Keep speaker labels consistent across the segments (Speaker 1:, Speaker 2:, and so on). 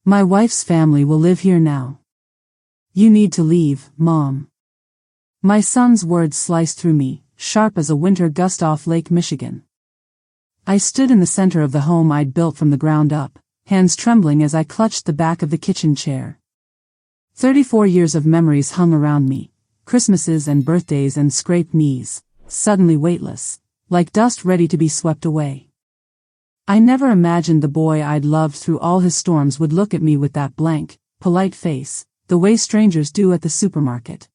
Speaker 1: My wife's family will live here now. You need to leave, Mom. My son's words sliced through me, sharp as a winter gust off Lake Michigan. I stood in the center of the home I'd built from the ground up, hands trembling as I clutched the back of the kitchen chair. 34 years of memories hung around me, Christmases and birthdays and scraped knees, suddenly weightless, like dust ready to be swept away. I never imagined the boy I'd loved through all his storms would look at me with that blank, polite face, the way strangers do at the supermarket.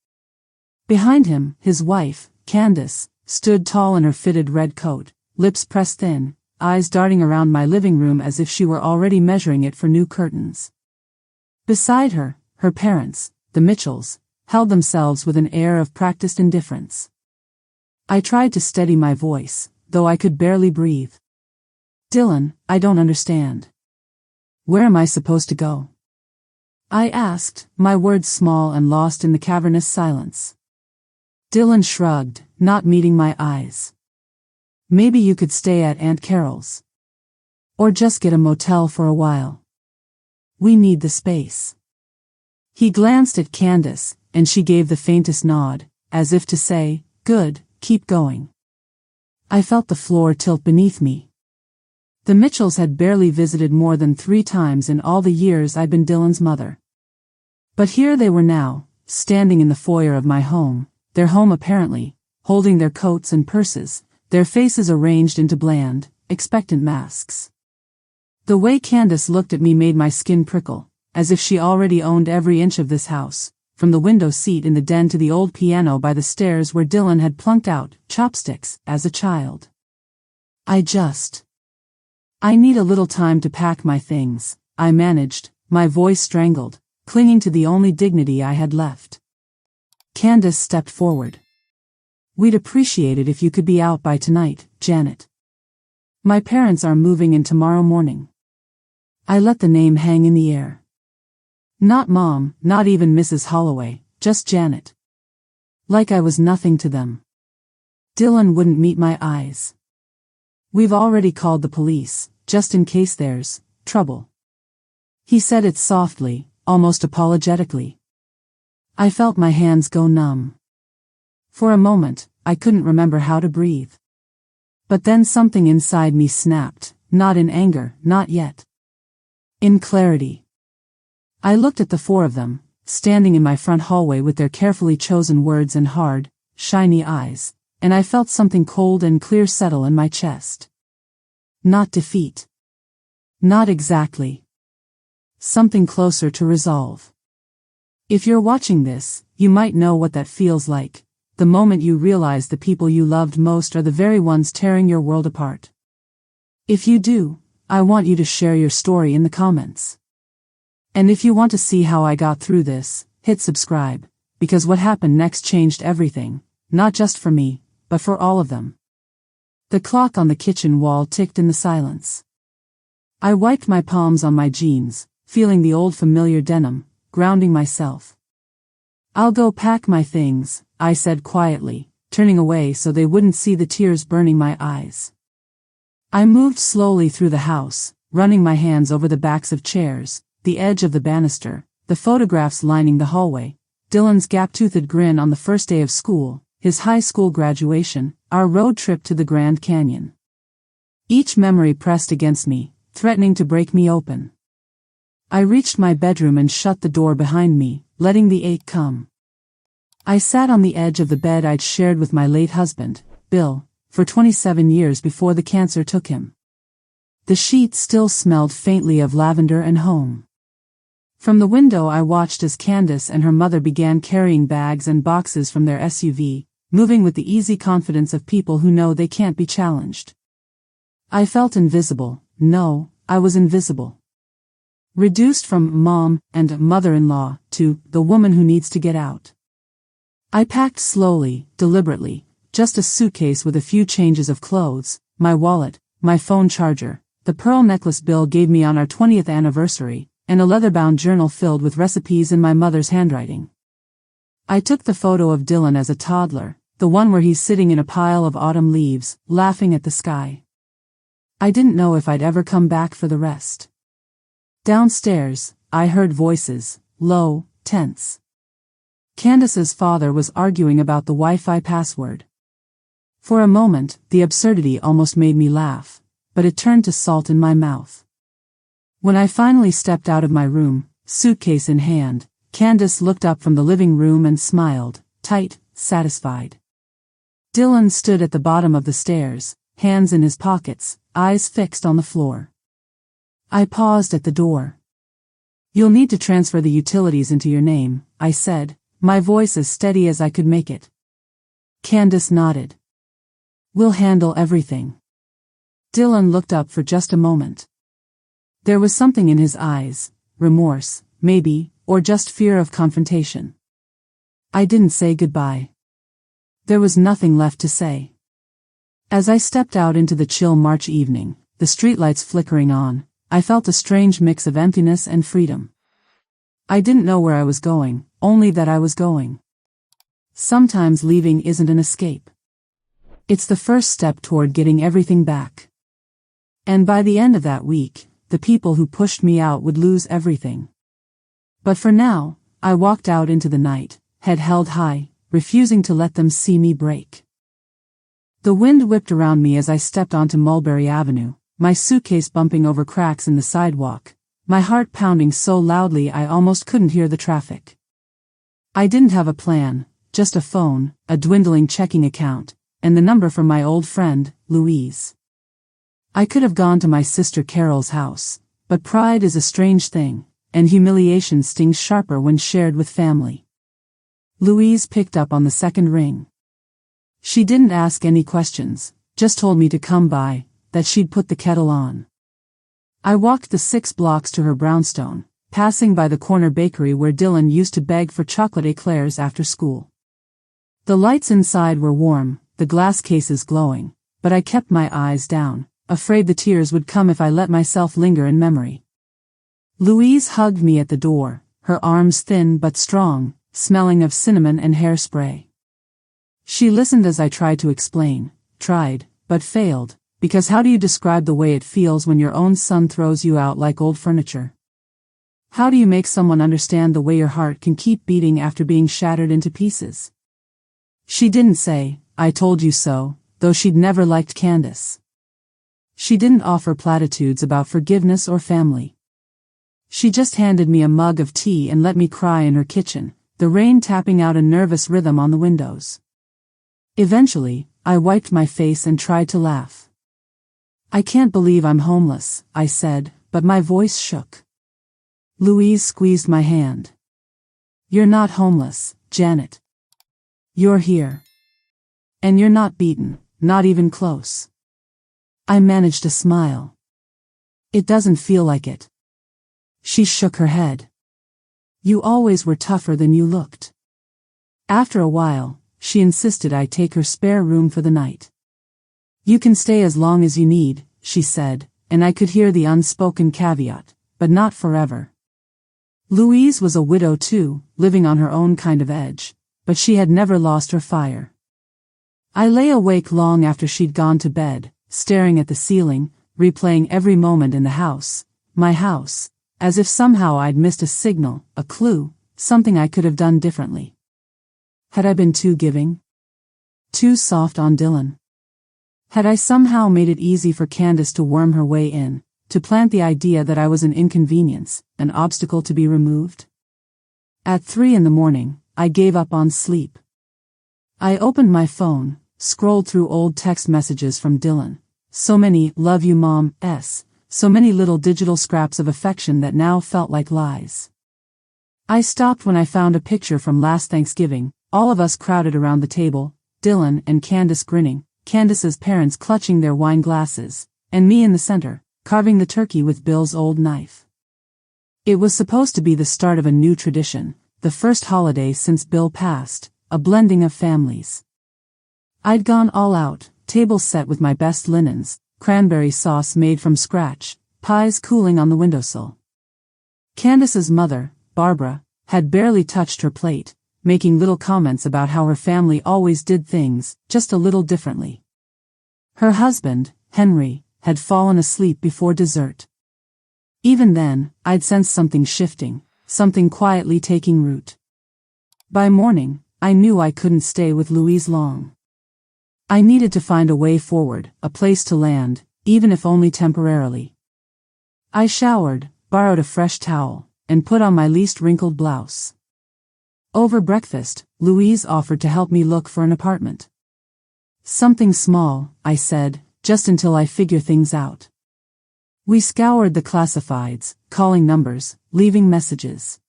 Speaker 1: Behind him, his wife, Candace, stood tall in her fitted red coat, lips pressed thin, eyes darting around my living room as if she were already measuring it for new curtains. Beside her, her parents, the Mitchells, held themselves with an air of practiced indifference. I tried to steady my voice, though I could barely breathe. Dylan, I don't understand. Where am I supposed to go? I asked, my words small and lost in the cavernous silence. Dylan shrugged, not meeting my eyes. Maybe you could stay at Aunt Carol's. Or just get a motel for a while. We need the space. He glanced at Candace, and she gave the faintest nod, as if to say, good, keep going. I felt the floor tilt beneath me. The Mitchells had barely visited more than 3 times in all the years I'd been Dylan's mother. But here they were now, standing in the foyer of my home, their home apparently, holding their coats and purses, their faces arranged into bland, expectant masks. The way Candace looked at me made my skin prickle, as if she already owned every inch of this house, from the window seat in the den to the old piano by the stairs where Dylan had plunked out chopsticks as a child. I need a little time to pack my things, I managed, my voice strangled, clinging to the only dignity I had left. Candace stepped forward. We'd appreciate it if you could be out by tonight, Janet. My parents are moving in tomorrow morning. I let the name hang in the air. Not Mom, not even Mrs. Holloway, just Janet. Like I was nothing to them. Dylan wouldn't meet my eyes. We've already called the police, just in case there's trouble. He said it softly, almost apologetically. I felt my hands go numb. For a moment, I couldn't remember how to breathe. But then something inside me snapped, not in anger, not yet. In clarity. I looked at the 4 of them, standing in my front hallway with their carefully chosen words and hard, shiny eyes, and I felt something cold and clear settle in my chest. Not defeat. Not exactly. Something closer to resolve. If you're watching this, you might know what that feels like, the moment you realize the people you loved most are the very ones tearing your world apart. If you do, I want you to share your story in the comments. And if you want to see how I got through this, hit subscribe, because what happened next changed everything, not just for me, but for all of them. The clock on the kitchen wall ticked in the silence. I wiped my palms on my jeans, feeling the old familiar denim, grounding myself. I'll go pack my things, I said quietly, turning away so they wouldn't see the tears burning my eyes. I moved slowly through the house, running my hands over the backs of chairs, the edge of the banister, the photographs lining the hallway, Dylan's gap-toothed grin on the first day of school, his high school graduation, our road trip to the Grand Canyon. Each memory pressed against me, threatening to break me open. I reached my bedroom and shut the door behind me, letting the ache come. I sat on the edge of the bed I'd shared with my late husband, Bill, for 27 years before the cancer took him. The sheets still smelled faintly of lavender and home. From the window I watched as Candace and her mother began carrying bags and boxes from their SUV, moving with the easy confidence of people who know they can't be challenged. I felt invisible. No, I was invisible. Reduced from mom and mother-in-law to the woman who needs to get out. I packed slowly, deliberately, just a suitcase with a few changes of clothes, my wallet, my phone charger, the pearl necklace Bill gave me on our 20th anniversary, and a leather-bound journal filled with recipes in my mother's handwriting. I took the photo of Dylan as a toddler, the one where he's sitting in a pile of autumn leaves, laughing at the sky. I didn't know if I'd ever come back for the rest. Downstairs, I heard voices, low, tense. Candace's father was arguing about the Wi-Fi password. For a moment, the absurdity almost made me laugh, but it turned to salt in my mouth. When I finally stepped out of my room, suitcase in hand, Candace looked up from the living room and smiled, tight, satisfied. Dylan stood at the bottom of the stairs, hands in his pockets, eyes fixed on the floor. I paused at the door. "You'll need to transfer the utilities into your name," I said, my voice as steady as I could make it. Candace nodded. "We'll handle everything." Dylan looked up for just a moment. There was something in his eyes, remorse, maybe, or just fear of confrontation. I didn't say goodbye. There was nothing left to say. As I stepped out into the chill March evening, the streetlights flickering on, I felt a strange mix of emptiness and freedom. I didn't know where I was going, only that I was going. Sometimes leaving isn't an escape. It's the first step toward getting everything back. And by the end of that week, the people who pushed me out would lose everything. But for now, I walked out into the night, head held high, refusing to let them see me break. The wind whipped around me as I stepped onto Mulberry Avenue, my suitcase bumping over cracks in the sidewalk, my heart pounding so loudly I almost couldn't hear the traffic. I didn't have a plan, just a phone, a dwindling checking account, and the number from my old friend, Louise. I could have gone to my sister Carol's house, but pride is a strange thing, and humiliation stings sharper when shared with family. Louise picked up on the second ring. She didn't ask any questions, just told me to come by, that she'd put the kettle on. I walked the 6 blocks to her brownstone, passing by the corner bakery where Dylan used to beg for chocolate eclairs after school. The lights inside were warm, the glass cases glowing, but I kept my eyes down, afraid the tears would come if I let myself linger in memory. Louise hugged me at the door, her arms thin but strong, smelling of cinnamon and hairspray. She listened as I tried to explain, but failed, because how do you describe the way it feels when your own son throws you out like old furniture? How do you make someone understand the way your heart can keep beating after being shattered into pieces? She didn't say, "I told you so," though she'd never liked Candace. She didn't offer platitudes about forgiveness or family. She just handed me a mug of tea and let me cry in her kitchen, the rain tapping out a nervous rhythm on the windows. Eventually, I wiped my face and tried to laugh. "I can't believe I'm homeless," I said, but my voice shook. Louise squeezed my hand. "You're not homeless, Janet. You're here. And you're not beaten, not even close." I managed a smile. "It doesn't feel like it." She shook her head. "You always were tougher than you looked." After a while, she insisted I take her spare room for the night. "You can stay as long as you need," she said, and I could hear the unspoken caveat, "but not forever." Louise was a widow too, living on her own kind of edge, but she had never lost her fire. I lay awake long after she'd gone to bed, staring at the ceiling, replaying every moment in the house, my house, as if somehow I'd missed a signal, a clue, something I could have done differently. Had I been too giving? Too soft on Dylan? Had I somehow made it easy for Candace to worm her way in, to plant the idea that I was an inconvenience, an obstacle to be removed? At 3 a.m, I gave up on sleep. I opened my phone, scrolled through old text messages from Dylan. So many "love you mom"s, so many little digital scraps of affection that now felt like lies. I stopped when I found a picture from last Thanksgiving, all of us crowded around the table, Dylan and Candace grinning, Candace's parents clutching their wine glasses, and me in the center, carving the turkey with Bill's old knife. It was supposed to be the start of a new tradition, the first holiday since Bill passed, a blending of families. I'd gone all out, tables set with my best linens, cranberry sauce made from scratch, pies cooling on the windowsill. Candace's mother, Barbara, had barely touched her plate, making little comments about how her family always did things just a little differently. Her husband, Henry, had fallen asleep before dessert. Even then, I'd sensed something shifting, something quietly taking root. By morning, I knew I couldn't stay with Louise long. I needed to find a way forward, a place to land, even if only temporarily. I showered, borrowed a fresh towel, and put on my least wrinkled blouse. Over breakfast, Louise offered to help me look for an apartment. Something small, I said, just until I figure things out. We scoured the classifieds, calling numbers, leaving messages.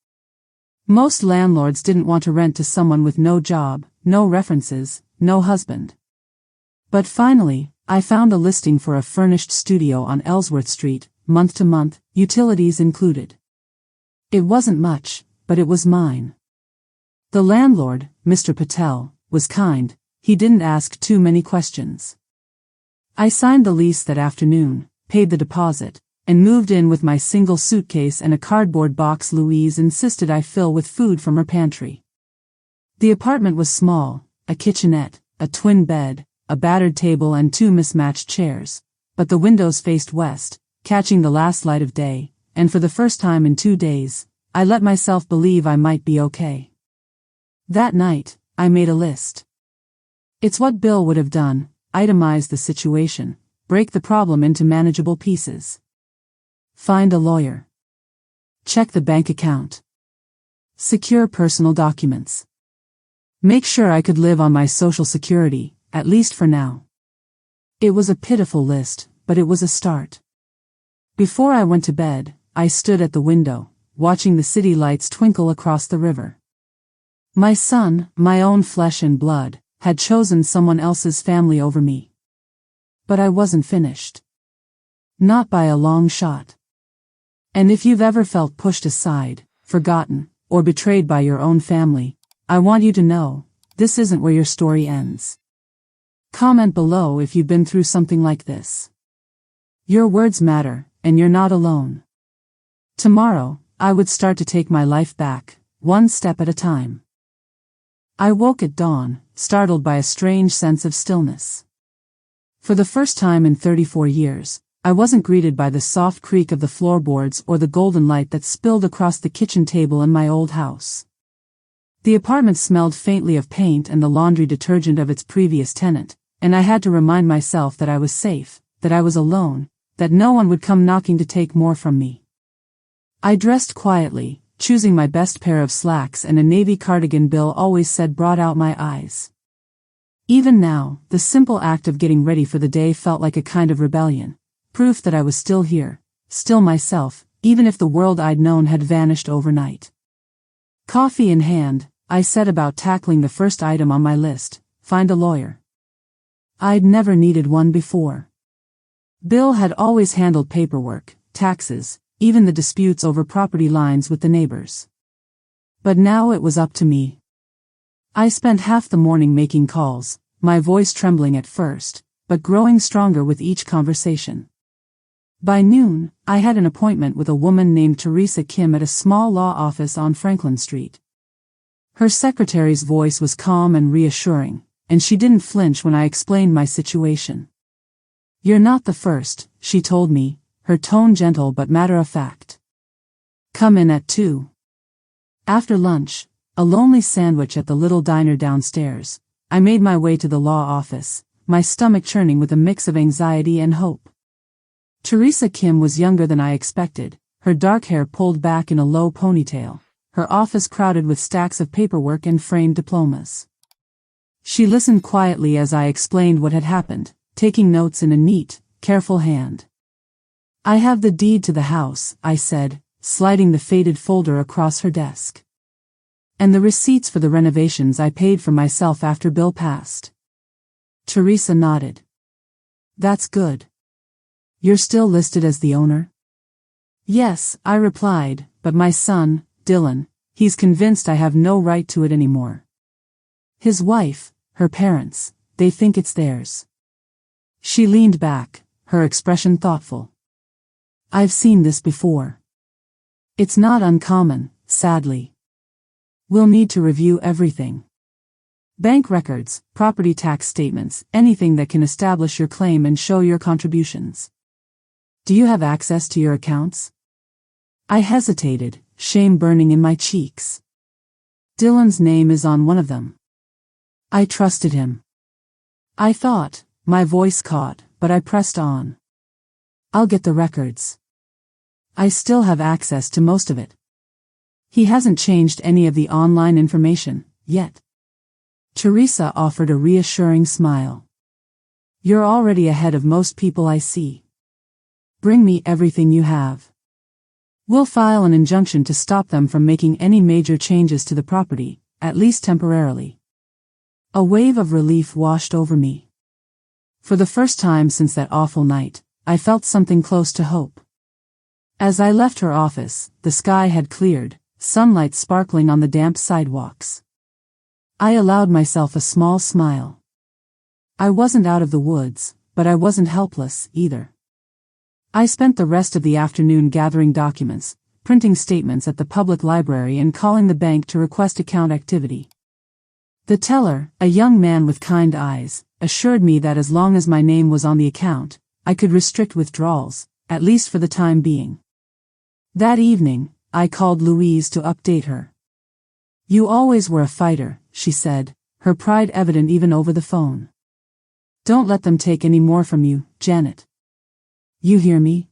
Speaker 1: Most landlords didn't want to rent to someone with no job, no references, no husband. But finally, I found a listing for a furnished studio on Ellsworth Street, month to month, utilities included. It wasn't much, but it was mine. The landlord, Mr. Patel, was kind. He didn't ask too many questions. I signed the lease that afternoon, paid the deposit, and moved in with my single suitcase and a cardboard box Louise insisted I fill with food from her pantry. The apartment was small, a kitchenette, a twin bed, a battered table and 2 mismatched chairs, but the windows faced west, catching the last light of day, and for the first time in 2 days, I let myself believe I might be okay. That night, I made a list. It's what Bill would have done: itemize the situation, break the problem into manageable pieces. Find a lawyer. Check the bank account. Secure personal documents. Make sure I could live on my Social Security, at least for now. It was a pitiful list, but it was a start. Before I went to bed, I stood at the window, watching the city lights twinkle across the river. My son, my own flesh and blood, had chosen someone else's family over me. But I wasn't finished. Not by a long shot. And if you've ever felt pushed aside, forgotten, or betrayed by your own family, I want you to know, this isn't where your story ends. Comment below if you've been through something like this. Your words matter, and you're not alone. Tomorrow, I would start to take my life back, one step at a time. I woke at dawn, startled by a strange sense of stillness. For the first time in 34 years, I wasn't greeted by the soft creak of the floorboards or the golden light that spilled across the kitchen table in my old house. The apartment smelled faintly of paint and the laundry detergent of its previous tenant, and I had to remind myself that I was safe, that I was alone, that no one would come knocking to take more from me. I dressed quietly, choosing my best pair of slacks and a navy cardigan Bill always said brought out my eyes. Even now, the simple act of getting ready for the day felt like a kind of rebellion, proof that I was still here, still myself, even if the world I'd known had vanished overnight. Coffee in hand, I set about tackling the first item on my list: find a lawyer. I'd never needed one before. Bill had always handled paperwork, taxes, even the disputes over property lines with the neighbors. But now it was up to me. I spent half the morning making calls, my voice trembling at first, but growing stronger with each conversation. By noon, I had an appointment with a woman named Teresa Kim at a small law office on Franklin Street. Her secretary's voice was calm and reassuring, and she didn't flinch when I explained my situation. "You're not the first," she told me, her tone gentle but matter-of-fact. "Come in at 2. After lunch, a lonely sandwich at the little diner downstairs, I made my way to the law office, my stomach churning with a mix of anxiety and hope. Teresa Kim was younger than I expected, her dark hair pulled back in a low ponytail, her office crowded with stacks of paperwork and framed diplomas. She listened quietly as I explained what had happened, taking notes in a neat, careful hand. "I have the deed to the house," I said, sliding the faded folder across her desk. "And the receipts for the renovations I paid for myself after Bill passed." Teresa nodded. "That's good. You're still listed as the owner?" "Yes," I replied, "but my son, Dylan, he's convinced I have no right to it anymore. His wife, her parents, they think it's theirs." She leaned back, her expression thoughtful. "I've seen this before. It's not uncommon, sadly. We'll need to review everything. Bank records, property tax statements, anything that can establish your claim and show your contributions. Do you have access to your accounts?" I hesitated, shame burning in my cheeks. Dylan's name is on one of them. I trusted him. I thought, my voice caught, but I pressed on. I'll get the records. I still have access to most of it. He hasn't changed any of the online information, yet. Teresa offered a reassuring smile. You're already ahead of most people I see. Bring me everything you have. We'll file an injunction to stop them from making any major changes to the property, at least temporarily. A wave of relief washed over me. For the first time since that awful night, I felt something close to hope. As I left her office, the sky had cleared, sunlight sparkling on the damp sidewalks. I allowed myself a small smile. I wasn't out of the woods, but I wasn't helpless, either. I spent the rest of the afternoon gathering documents, printing statements at the public library and calling the bank to request account activity. The teller, a young man with kind eyes, assured me that as long as my name was on the account, I could restrict withdrawals, at least for the time being. That evening, I called Louise to update her. You always were a fighter, she said, her pride evident even over the phone. Don't let them take any more from you, Janet. You hear me?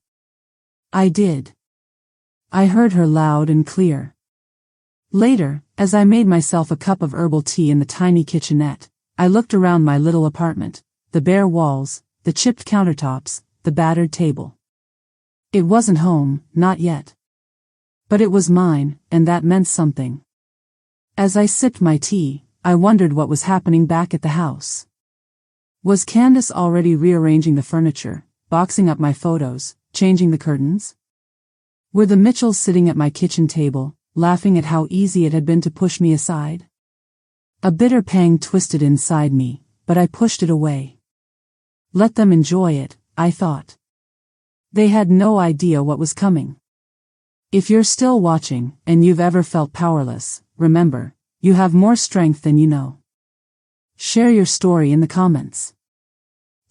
Speaker 1: I did. I heard her loud and clear. Later, as I made myself a cup of herbal tea in the tiny kitchenette, I looked around my little apartment, the bare walls, the chipped countertops, the battered table. It wasn't home, not yet. But it was mine, and that meant something. As I sipped my tea, I wondered what was happening back at the house. Was Candace already rearranging the furniture, boxing up my photos, changing the curtains? Were the Mitchells sitting at my kitchen table, laughing at how easy it had been to push me aside? A bitter pang twisted inside me, but I pushed it away. Let them enjoy it, I thought. They had no idea what was coming. If you're still watching, and you've ever felt powerless, remember, you have more strength than you know. Share your story in the comments.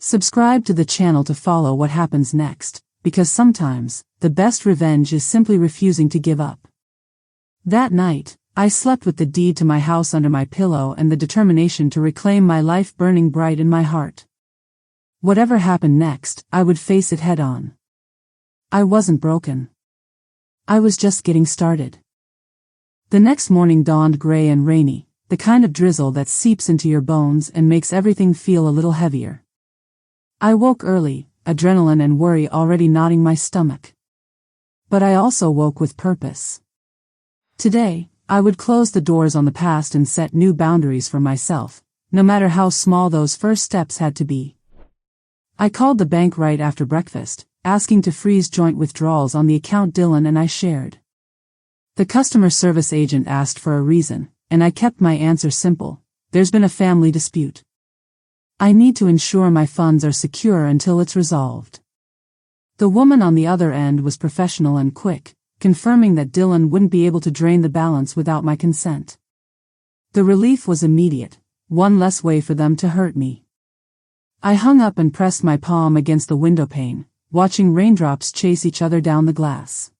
Speaker 1: Subscribe to the channel to follow what happens next, because sometimes, the best revenge is simply refusing to give up. That night, I slept with the deed to my house under my pillow and the determination to reclaim my life burning bright in my heart. Whatever happened next, I would face it head on. I wasn't broken. I was just getting started. The next morning dawned gray and rainy, the kind of drizzle that seeps into your bones and makes everything feel a little heavier. I woke early, adrenaline and worry already knotting my stomach. But I also woke with purpose. Today, I would close the doors on the past and set new boundaries for myself, no matter how small those first steps had to be. I called the bank right after breakfast, asking to freeze joint withdrawals on the account Dylan and I shared. The customer service agent asked for a reason, and I kept my answer simple: there's been a family dispute. I need to ensure my funds are secure until it's resolved. The woman on the other end was professional and quick, confirming that Dylan wouldn't be able to drain the balance without my consent. The relief was immediate, one less way for them to hurt me. I hung up and pressed my palm against the windowpane, watching raindrops chase each other down the glass.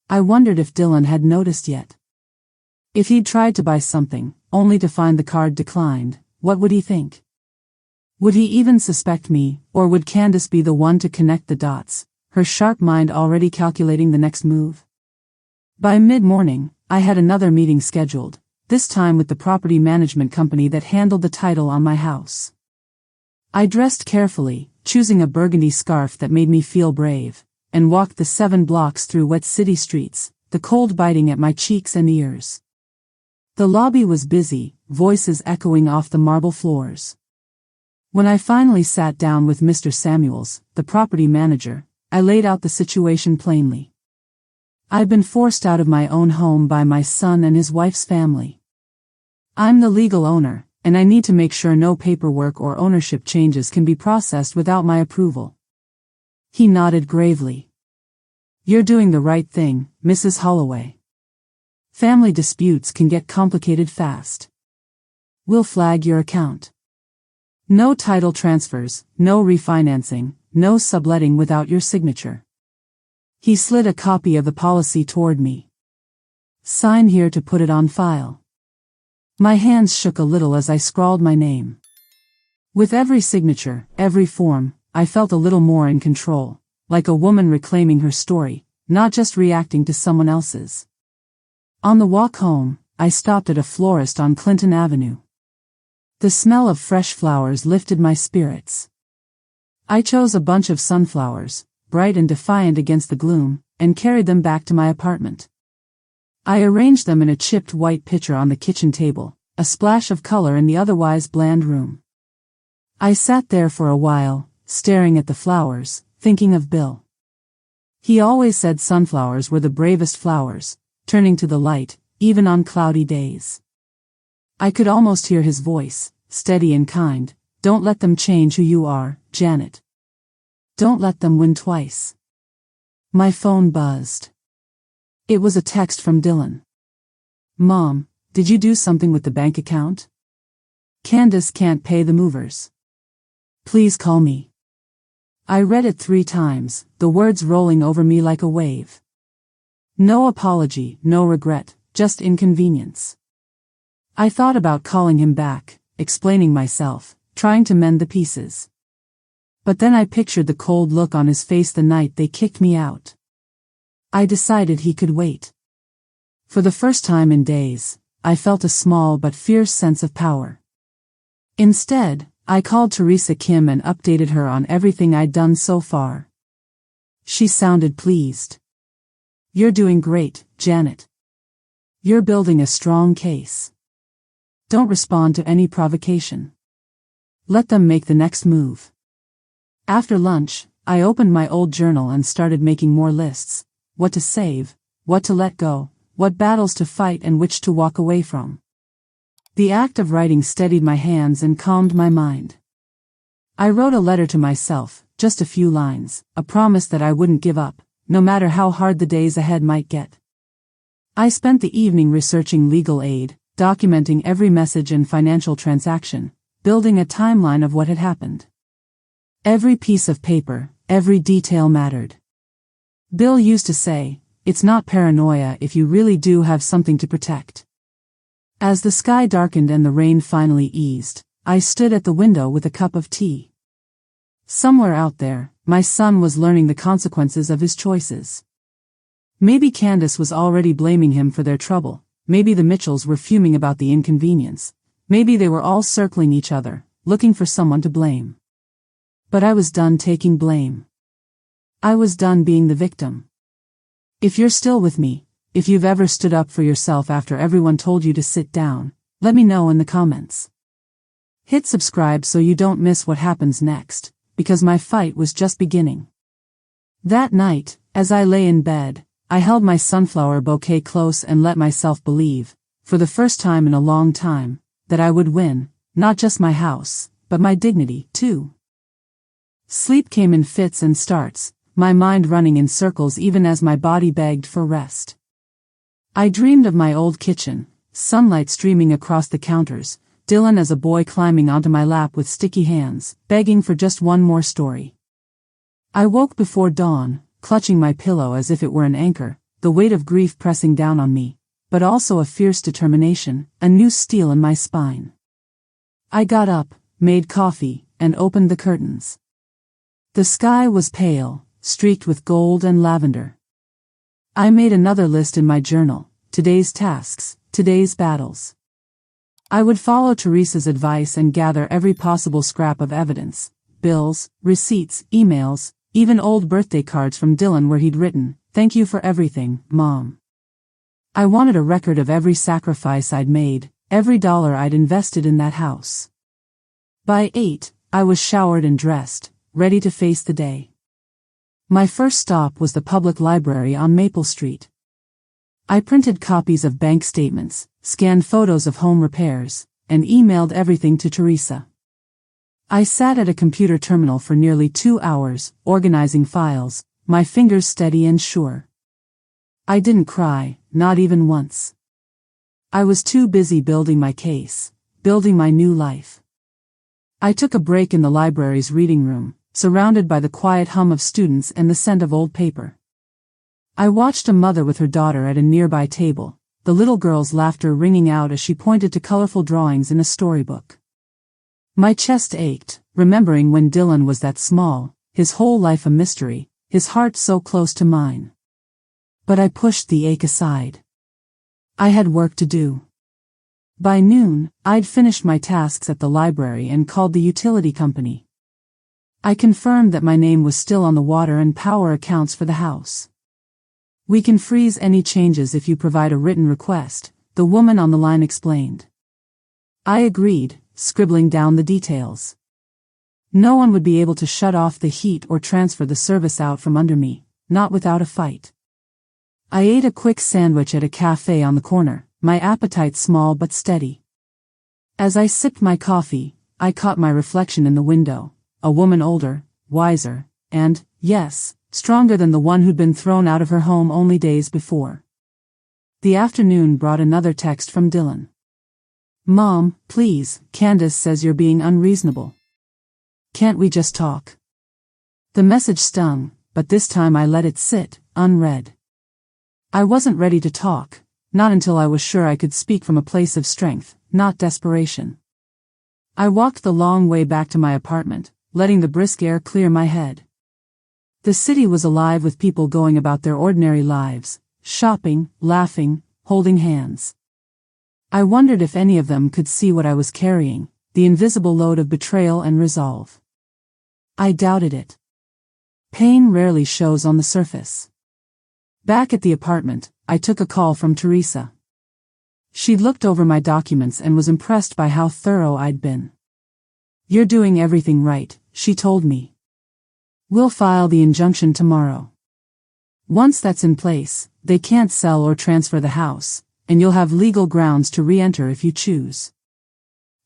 Speaker 1: I wondered if Dylan had noticed yet. If he'd tried to buy something, only to find the card declined, what would he think? Would he even suspect me, or would Candace be the one to connect the dots, her sharp mind already calculating the next move? By mid-morning, I had another meeting scheduled, this time with the property management company that handled the title on my house. I dressed carefully, choosing a burgundy scarf that made me feel brave, and walked the 7 blocks through wet city streets, the cold biting at my cheeks and ears. The lobby was busy, voices echoing off the marble floors. When I finally sat down with Mr. Samuels, the property manager, I laid out the situation plainly. I've been forced out of my own home by my son and his wife's family. I'm the legal owner, and I need to make sure no paperwork or ownership changes can be processed without my approval. He nodded gravely. You're doing the right thing, Mrs. Holloway. Family disputes can get complicated fast. We'll flag your account. No title transfers, no refinancing, no subletting without your signature. He slid a copy of the policy toward me. Sign here to put it on file. My hands shook a little as I scrawled my name. With every signature, every form, I felt a little more in control, like a woman reclaiming her story, not just reacting to someone else's. On the walk home, I stopped at a florist on Clinton Avenue. The smell of fresh flowers lifted my spirits. I chose a bunch of sunflowers, bright and defiant against the gloom, and carried them back to my apartment. I arranged them in a chipped white pitcher on the kitchen table, a splash of color in the otherwise bland room. I sat there for a while, staring at the flowers, thinking of Bill. He always said sunflowers were the bravest flowers, turning to the light, even on cloudy days. I could almost hear his voice, steady and kind. Don't let them change who you are, Janet. Don't let them win twice. My phone buzzed. It was a text from Dylan. Mom, did you do something with the bank account? Candace can't pay the movers. Please call me. I read it 3 times, the words rolling over me like a wave. No apology, no regret, just inconvenience. I thought about calling him back, explaining myself, trying to mend the pieces. But then I pictured the cold look on his face the night they kicked me out. I decided he could wait. For the first time in days, I felt a small but fierce sense of power. Instead, I called Teresa Kim and updated her on everything I'd done so far. She sounded pleased. You're doing great, Janet. You're building a strong case. Don't respond to any provocation. Let them make the next move. After lunch, I opened my old journal and started making more lists. What to save, what to let go, what battles to fight and which to walk away from. The act of writing steadied my hands and calmed my mind. I wrote a letter to myself, just a few lines, a promise that I wouldn't give up, no matter how hard the days ahead might get. I spent the evening researching legal aid, documenting every message and financial transaction, building a timeline of what had happened. Every piece of paper, every detail mattered. Bill used to say, it's not paranoia if you really do have something to protect. As the sky darkened and the rain finally eased, I stood at the window with a cup of tea. Somewhere out there, my son was learning the consequences of his choices. Maybe Candace was already blaming him for their trouble, maybe the Mitchells were fuming about the inconvenience, maybe they were all circling each other, looking for someone to blame. But I was done taking blame. I was done being the victim. If you're still with me, if you've ever stood up for yourself after everyone told you to sit down, let me know in the comments. Hit subscribe so you don't miss what happens next, because my fight was just beginning. That night, as I lay in bed, I held my sunflower bouquet close and let myself believe, for the first time in a long time, that I would win, not just my house, but my dignity, too. Sleep came in fits and starts, my mind running in circles even as my body begged for rest. I dreamed of my old kitchen, sunlight streaming across the counters, Dylan as a boy climbing onto my lap with sticky hands, begging for just one more story. I woke before dawn, clutching my pillow as if it were an anchor, the weight of grief pressing down on me, but also a fierce determination, a new steel in my spine. I got up, made coffee, and opened the curtains. The sky was pale, streaked with gold and lavender. I made another list in my journal, today's tasks, today's battles. I would follow Teresa's advice and gather every possible scrap of evidence, bills, receipts, emails, even old birthday cards from Dylan where he'd written, "Thank you for everything, Mom." I wanted a record of every sacrifice I'd made, every dollar I'd invested in that house. By 8, I was showered and dressed, ready to face the day. My first stop was the public library on Maple Street. I printed copies of bank statements, scanned photos of home repairs, and emailed everything to Teresa. I sat at a computer terminal for nearly 2 hours, organizing files, my fingers steady and sure. I didn't cry, not even once. I was too busy building my case, building my new life. I took a break in the library's reading room, surrounded by the quiet hum of students and the scent of old paper. I watched a mother with her daughter at a nearby table, the little girl's laughter ringing out as she pointed to colorful drawings in a storybook. My chest ached, remembering when Dylan was that small, his whole life a mystery, his heart so close to mine. But I pushed the ache aside. I had work to do. By noon, I'd finished my tasks at the library and called the utility company. I confirmed that my name was still on the water and power accounts for the house. "We can freeze any changes if you provide a written request," the woman on the line explained. I agreed, scribbling down the details. No one would be able to shut off the heat or transfer the service out from under me, not without a fight. I ate a quick sandwich at a cafe on the corner, my appetite small but steady. As I sipped my coffee, I caught my reflection in the window, a woman older, wiser, and, yes, stronger than the one who'd been thrown out of her home only days before. The afternoon brought another text from Dylan. "Mom, please, Candace says you're being unreasonable. Can't we just talk?" The message stung, but this time I let it sit, unread. I wasn't ready to talk, not until I was sure I could speak from a place of strength, not desperation. I walked the long way back to my apartment, letting the brisk air clear my head. The city was alive with people going about their ordinary lives, shopping, laughing, holding hands. I wondered if any of them could see what I was carrying, the invisible load of betrayal and resolve. I doubted it. Pain rarely shows on the surface. Back at the apartment, I took a call from Teresa. She'd looked over my documents and was impressed by how thorough I'd been. "You're doing everything right," she told me. "We'll file the injunction tomorrow. Once that's in place, they can't sell or transfer the house, and you'll have legal grounds to re-enter if you choose."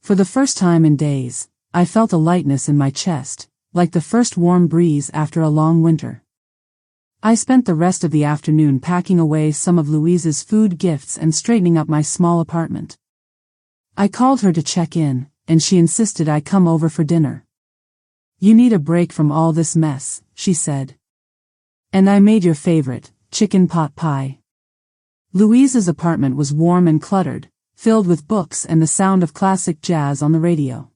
Speaker 1: For the first time in days, I felt a lightness in my chest, like the first warm breeze after a long winter. I spent the rest of the afternoon packing away some of Louise's food gifts and straightening up my small apartment. I called her to check in, and she insisted I come over for dinner. "You need a break from all this mess," she said. "And I made your favorite, chicken pot pie." Louise's apartment was warm and cluttered, filled with books and the sound of classic jazz on the radio.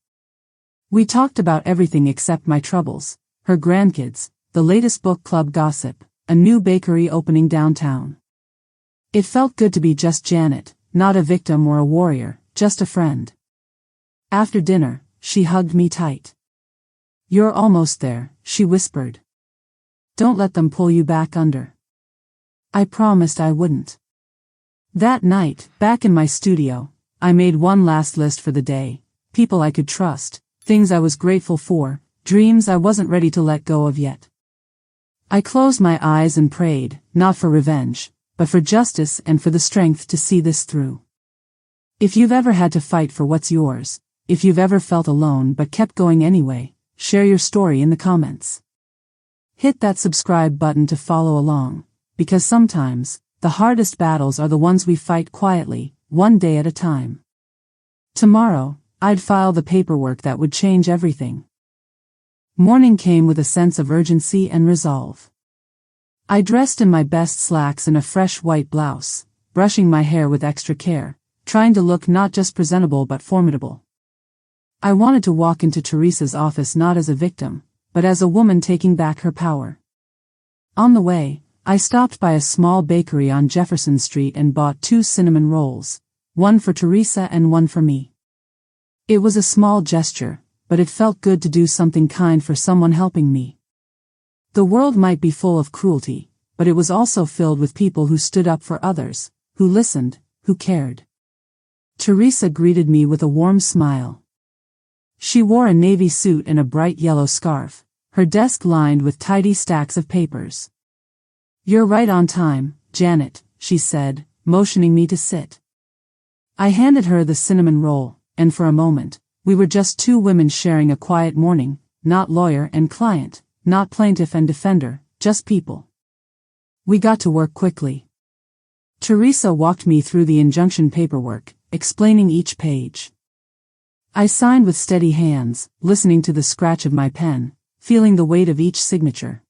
Speaker 1: We talked about everything except my troubles, her grandkids, the latest book club gossip, a new bakery opening downtown. It felt good to be just Janet, not a victim or a warrior, just a friend. After dinner, she hugged me tight. "You're almost there," she whispered. "Don't let them pull you back under." I promised I wouldn't. That night, back in my studio, I made one last list for the day: people I could trust, things I was grateful for, dreams I wasn't ready to let go of yet. I closed my eyes and prayed, not for revenge, but for justice and for the strength to see this through. If you've ever had to fight for what's yours, if you've ever felt alone but kept going anyway, share your story in the comments. Hit that subscribe button to follow along, because sometimes, the hardest battles are the ones we fight quietly, one day at a time. Tomorrow, I'd file the paperwork that would change everything. Morning came with a sense of urgency and resolve. I dressed in my best slacks and a fresh white blouse, brushing my hair with extra care, trying to look not just presentable but formidable. I wanted to walk into Teresa's office not as a victim, but as a woman taking back her power. On the way, I stopped by a small bakery on Jefferson Street and bought 2 cinnamon rolls, one for Teresa and one for me. It was a small gesture, but it felt good to do something kind for someone helping me. The world might be full of cruelty, but it was also filled with people who stood up for others, who listened, who cared. Teresa greeted me with a warm smile. She wore a navy suit and a bright yellow scarf, her desk lined with tidy stacks of papers. "You're right on time, Janet," she said, motioning me to sit. I handed her the cinnamon roll, and for a moment, we were just 2 women sharing a quiet morning, not lawyer and client, not plaintiff and defender, just people. We got to work quickly. Teresa walked me through the injunction paperwork, explaining each page. I signed with steady hands, listening to the scratch of my pen, feeling the weight of each signature.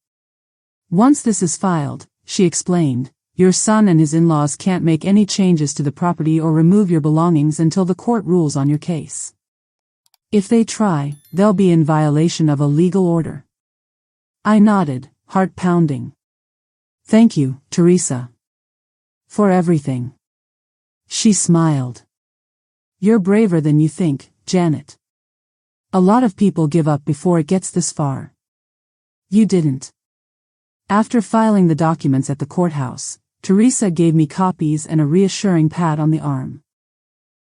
Speaker 1: "Once this is filed, she explained. Your son and his in-laws can't make any changes to the property or remove your belongings until the court rules on your case. If they try, they'll be in violation of a legal order. I nodded, heart pounding. Thank you, Teresa. For everything. She smiled. You're braver than you think, Janet. A lot of people give up before it gets this far. You didn't. After filing the documents at the courthouse, Teresa gave me copies and a reassuring pat on the arm.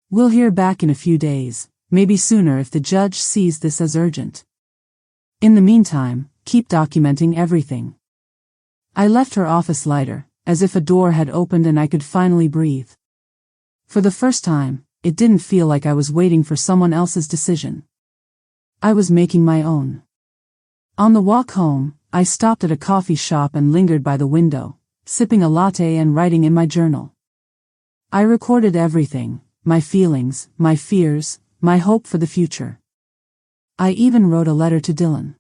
Speaker 1: We'll hear back in a few days, maybe sooner if the judge sees this as urgent. In the meantime, keep documenting everything. I left her office lighter, as if a door had opened and I could finally breathe. For the first time, it didn't feel like I was waiting for someone else's decision. I was making my own. On the walk home, I stopped at a coffee shop and lingered by the window, sipping a latte and writing in my journal. I recorded everything, my feelings, my fears, my hope for the future. I even wrote a letter to Dylan.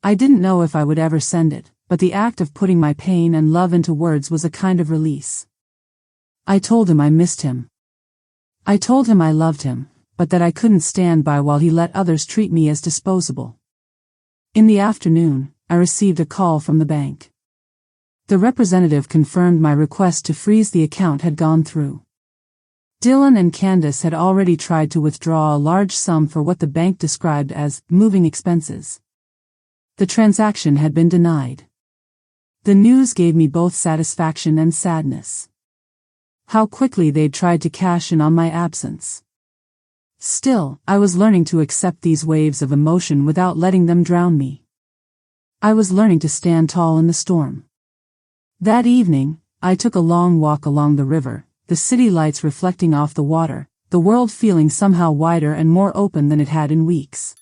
Speaker 1: I didn't know if I would ever send it, but the act of putting my pain and love into words was a kind of release. I told him I missed him. I told him I loved him, but that I couldn't stand by while he let others treat me as disposable. In the afternoon, I received a call from the bank. The representative confirmed my request to freeze the account had gone through. Dylan and Candace had already tried to withdraw a large sum for what the bank described as moving expenses. The transaction had been denied. The news gave me both satisfaction and sadness. How quickly they'd tried to cash in on my absence. Still, I was learning to accept these waves of emotion without letting them drown me. I was learning to stand tall in the storm. That evening, I took a long walk along the river, the city lights reflecting off the water, the world feeling somehow wider and more open than it had in weeks.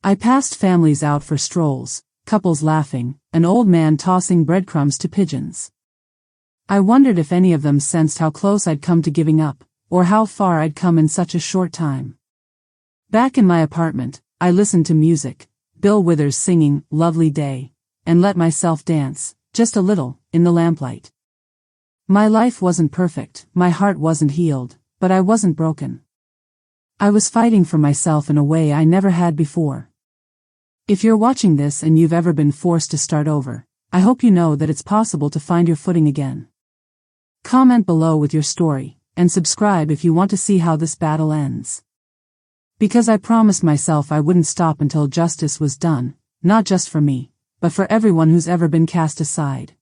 Speaker 1: I passed families out for strolls, couples laughing, an old man tossing breadcrumbs to pigeons. I wondered if any of them sensed how close I'd come to giving up, or how far I'd come in such a short time. Back in my apartment, I listened to music, Bill Withers singing "Lovely Day," and let myself dance, just a little, in the lamplight. My life wasn't perfect, my heart wasn't healed, but I wasn't broken. I was fighting for myself in a way I never had before. If you're watching this and you've ever been forced to start over, I hope you know that it's possible to find your footing again. Comment below with your story, and subscribe if you want to see how this battle ends. Because I promised myself I wouldn't stop until justice was done, not just for me, but for everyone who's ever been cast aside.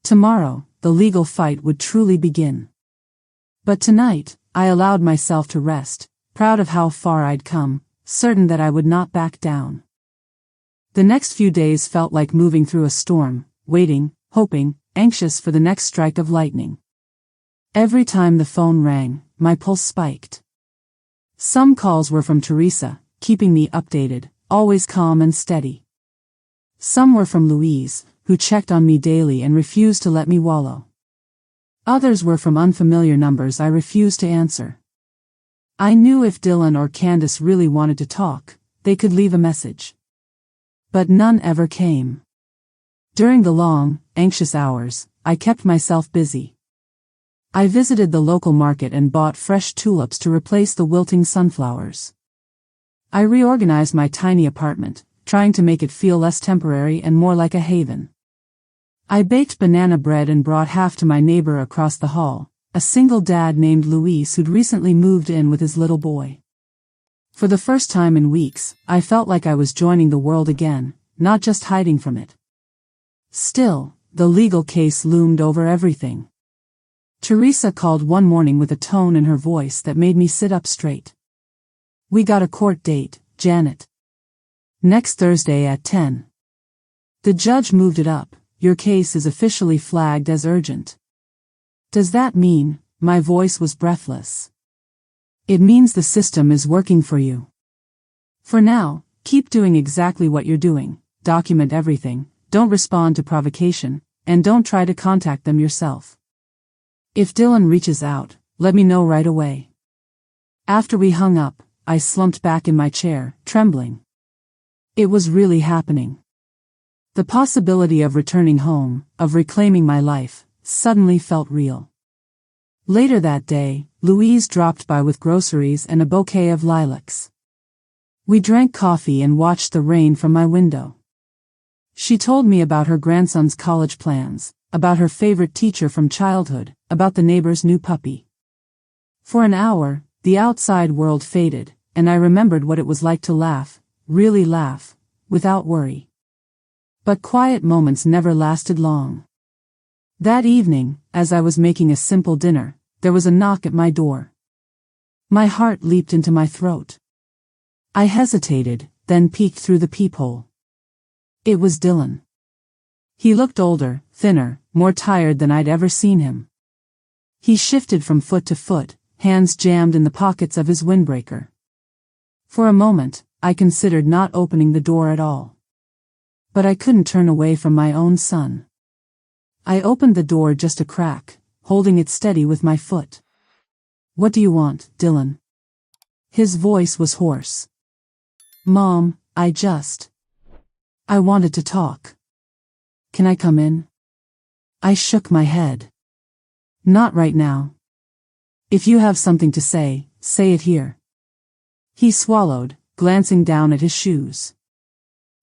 Speaker 1: Tomorrow, the legal fight would truly begin. But tonight, I allowed myself to rest, proud of how far I'd come, certain that I would not back down. The next few days felt like moving through a storm, waiting, hoping, anxious for the next strike of lightning. Every time the phone rang, my pulse spiked. Some calls were from Teresa, keeping me updated, always calm and steady. Some were from Louise, who checked on me daily and refused to let me wallow. Others were from unfamiliar numbers I refused to answer. I knew if Dylan or Candace really wanted to talk, they could leave a message. But none ever came. During the long, anxious hours, I kept myself busy. I visited the local market and bought fresh tulips to replace the wilting sunflowers. I reorganized my tiny apartment, trying to make it feel less temporary and more like a haven. I baked banana bread and brought half to my neighbor across the hall, a single dad named Luis who'd recently moved in with his little boy. For the first time in weeks, I felt like I was joining the world again, not just hiding from it. Still, the legal case loomed over everything. Teresa called one morning with a tone in her voice that made me sit up straight. We got a court date, Janet. Next Thursday at 10. The judge moved it up. Your case is officially flagged as urgent. Does that mean? My voice was breathless. It means the system is working for you. For now, keep doing exactly what you're doing, document everything, don't respond to provocation, and don't try to contact them yourself. If Dylan reaches out, let me know right away. After we hung up, I slumped back in my chair, trembling. It was really happening. The possibility of returning home, of reclaiming my life, suddenly felt real. Later that day, Louise dropped by with groceries and a bouquet of lilacs. We drank coffee and watched the rain from my window. She told me about her grandson's college plans, about her favorite teacher from childhood, about the neighbor's new puppy. For an hour, the outside world faded, and I remembered what it was like to laugh, really laugh, without worry. But quiet moments never lasted long. That evening, as I was making a simple dinner, there was a knock at my door. My heart leaped into my throat. I hesitated, then peeked through the peephole. It was Dylan. He looked older, thinner, more tired than I'd ever seen him. He shifted from foot to foot, hands jammed in the pockets of his windbreaker. For a moment, I considered not opening the door at all. But I couldn't turn away from my own son. I opened the door just a crack, holding it steady with my foot. "What do you want, Dylan?" His voice was hoarse. "Mom, I wanted to talk. Can I come in?" I shook my head. "Not right now. If you have something to say, say it here." He swallowed, glancing down at his shoes.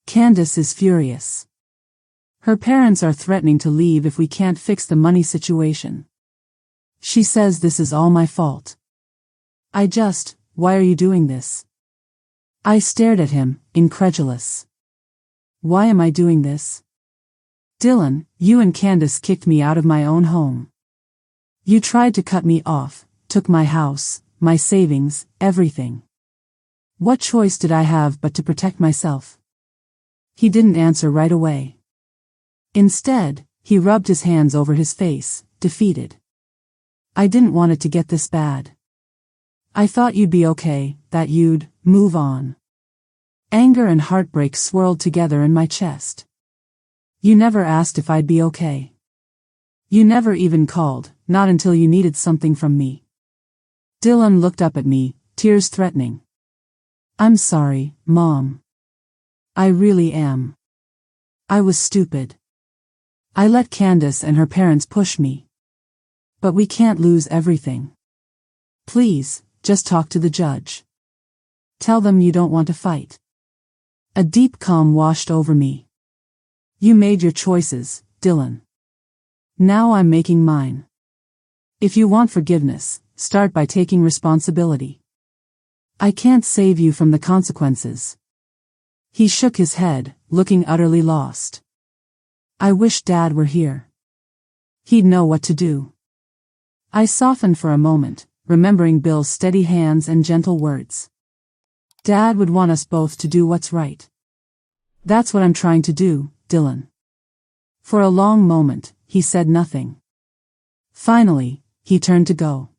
Speaker 1: "Candace is furious. Her parents are threatening to leave if we can't fix the money situation. She says this is all my fault. Why are you doing this?" I stared at him, incredulous. "Why am I doing this?" "Dylan, you and Candace kicked me out of my own home. You tried to cut me off, took my house, my savings, everything. What choice did I have but to protect myself?" He didn't answer right away. Instead, he rubbed his hands over his face, defeated. "I didn't want it to get this bad. I thought you'd be okay, that you'd move on." Anger and heartbreak swirled together in my chest. "You never asked if I'd be okay. You never even called, not until you needed something from me." Dylan looked up at me, tears threatening. "I'm sorry, Mom. I really am. I was stupid. I let Candace and her parents push me. But we can't lose everything. Please, just talk to the judge. Tell them you don't want to fight." A deep calm washed over me. "You made your choices, Dylan. Now I'm making mine. If you want forgiveness, start by taking responsibility. I can't save you from the consequences." He shook his head, looking utterly lost. "I wish Dad were here. He'd know what to do." I softened for a moment, remembering Bill's steady hands and gentle words. "Dad would want us both to do what's right. That's what I'm trying to do, Dylan." For a long moment, he said nothing. Finally, he turned to go.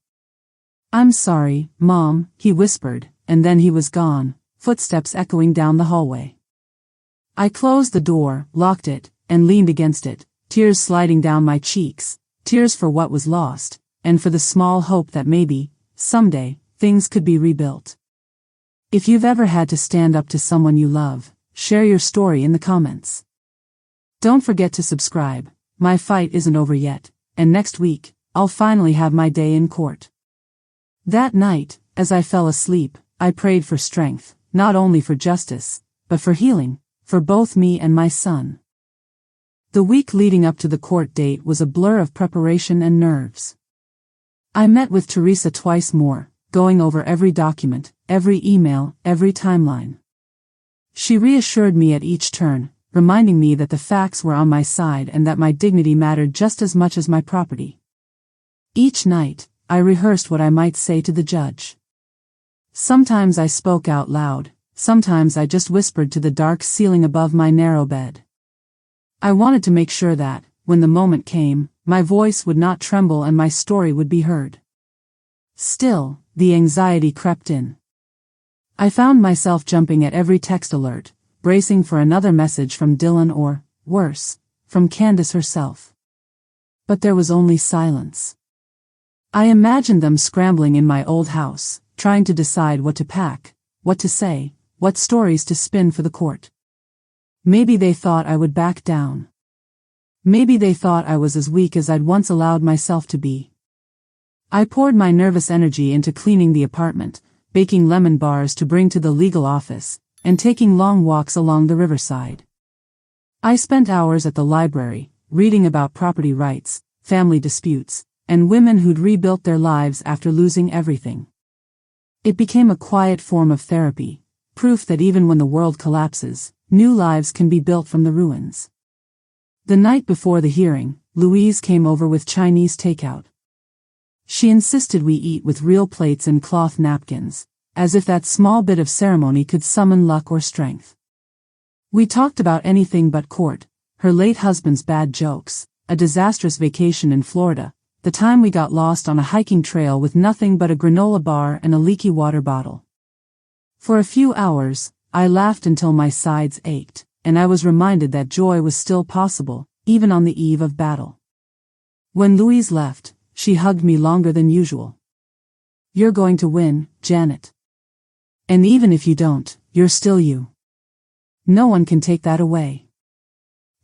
Speaker 1: "I'm sorry, Mom," he whispered, and then he was gone, footsteps echoing down the hallway. I closed the door, locked it, and leaned against it, tears sliding down my cheeks, tears for what was lost, and for the small hope that maybe, someday, things could be rebuilt. If you've ever had to stand up to someone you love, share your story in the comments. Don't forget to subscribe. My fight isn't over yet, and next week, I'll finally have my day in court. That night, as I fell asleep, I prayed for strength, not only for justice, but for healing, for both me and my son. The week leading up to the court date was a blur of preparation and nerves. I met with Teresa twice more, going over every document, every email, every timeline. She reassured me at each turn, reminding me that the facts were on my side and that my dignity mattered just as much as my property. Each night, I rehearsed what I might say to the judge. Sometimes I spoke out loud, sometimes I just whispered to the dark ceiling above my narrow bed. I wanted to make sure that, when the moment came, my voice would not tremble and my story would be heard. Still, the anxiety crept in. I found myself jumping at every text alert, bracing for another message from Dylan or, worse, from Candace herself. But there was only silence. I imagined them scrambling in my old house, trying to decide what to pack, what to say, what stories to spin for the court. Maybe they thought I would back down. Maybe they thought I was as weak as I'd once allowed myself to be. I poured my nervous energy into cleaning the apartment, baking lemon bars to bring to the legal office, and taking long walks along the riverside. I spent hours at the library, reading about property rights, family disputes, and women who'd rebuilt their lives after losing everything. It became a quiet form of therapy, proof that even when the world collapses, new lives can be built from the ruins. The night before the hearing, Louise came over with Chinese takeout. She insisted we eat with real plates and cloth napkins, as if that small bit of ceremony could summon luck or strength. We talked about anything but court, her late husband's bad jokes, a disastrous vacation in Florida, the time we got lost on a hiking trail with nothing but a granola bar and a leaky water bottle. For a few hours, I laughed until my sides ached, and I was reminded that joy was still possible, even on the eve of battle. When Louise left, she hugged me longer than usual. "You're going to win, Janet. And even if you don't, you're still you. No one can take that away."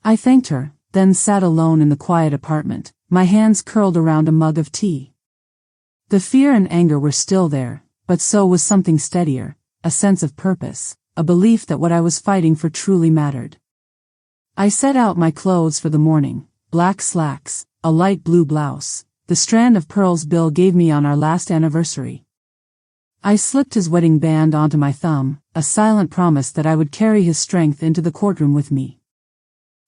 Speaker 1: I thanked her, then sat alone in the quiet apartment, my hands curled around a mug of tea. The fear and anger were still there, but so was something steadier, a sense of purpose, a belief that what I was fighting for truly mattered. I set out my clothes for the morning: black slacks, a light blue blouse, the strand of pearls Bill gave me on our last anniversary. I slipped his wedding band onto my thumb, a silent promise that I would carry his strength into the courtroom with me.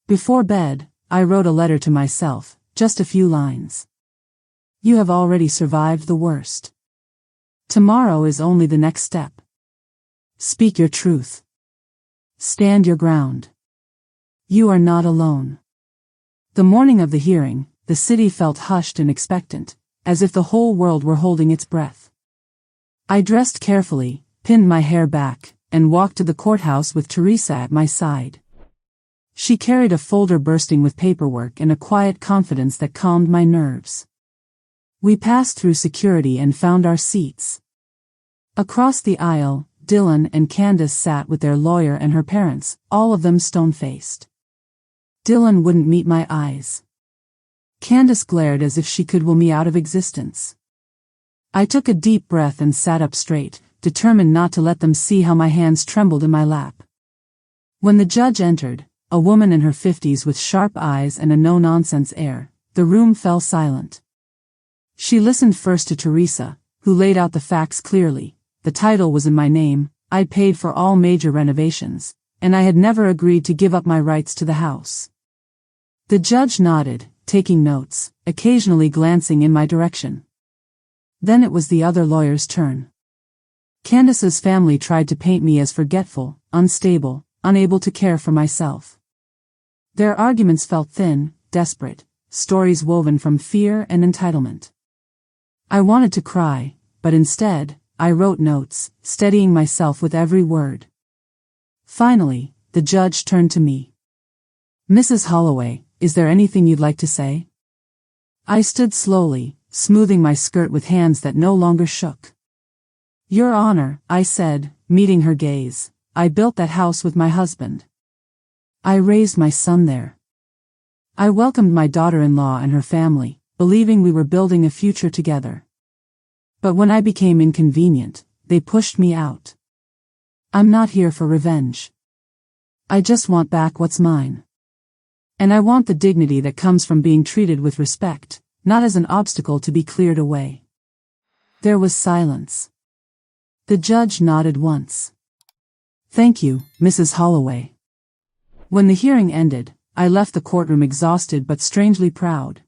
Speaker 1: Before bed, I wrote a letter to myself, just a few lines. "You have already survived the worst. Tomorrow is only the next step. Speak your truth. Stand your ground. You are not alone." The morning of the hearing, the city felt hushed and expectant, as if the whole world were holding its breath. I dressed carefully, pinned my hair back, and walked to the courthouse with Teresa at my side. She carried a folder bursting with paperwork and a quiet confidence that calmed my nerves. We passed through security and found our seats. Across the aisle, Dylan and Candace sat with their lawyer and her parents, all of them stone-faced. Dylan wouldn't meet my eyes. Candace glared as if she could will me out of existence. I took a deep breath and sat up straight, determined not to let them see how my hands trembled in my lap. When the judge entered, a woman in her 50s with sharp eyes and a no-nonsense air, the room fell silent. She listened first to Teresa, who laid out the facts clearly. The title was in my name, I'd paid for all major renovations, and I had never agreed to give up my rights to the house. The judge nodded, taking notes, occasionally glancing in my direction. Then it was the other lawyer's turn. Candace's family tried to paint me as forgetful, unstable, unable to care for myself. Their arguments felt thin, desperate, stories woven from fear and entitlement. I wanted to cry, but instead, I wrote notes, steadying myself with every word. Finally, the judge turned to me. "Mrs. Holloway, is there anything you'd like to say?" I stood slowly, smoothing my skirt with hands that no longer shook. "Your Honor," I said, meeting her gaze, "I built that house with my husband. I raised my son there. I welcomed my daughter-in-law and her family, believing we were building a future together. But when I became inconvenient, they pushed me out. I'm not here for revenge. I just want back what's mine. And I want the dignity that comes from being treated with respect, not as an obstacle to be cleared away." There was silence. The judge nodded once. "Thank you, Mrs. Holloway." When the hearing ended, I left the courtroom exhausted but strangely proud.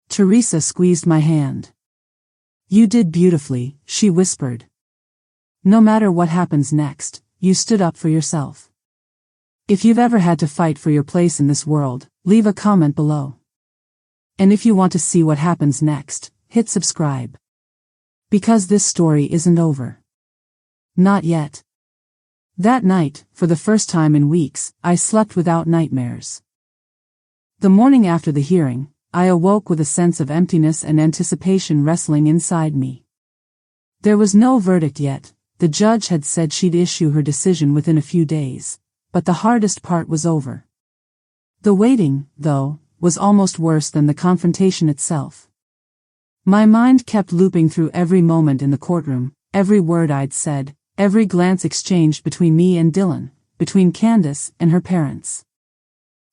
Speaker 1: Teresa squeezed my hand. "You did beautifully," she whispered. "No matter what happens next, you stood up for yourself. If you've ever had to fight for your place in this world, leave a comment below. And if you want to see what happens next, hit subscribe. Because this story isn't over. Not yet." That night, for the first time in weeks, I slept without nightmares. The morning after the hearing, I awoke with a sense of emptiness and anticipation wrestling inside me. There was no verdict yet. The judge had said she'd issue her decision within a few days, but the hardest part was over. The waiting, though, was almost worse than the confrontation itself. My mind kept looping through every moment in the courtroom, every word I'd said, every glance exchanged between me and Dylan, between Candace and her parents.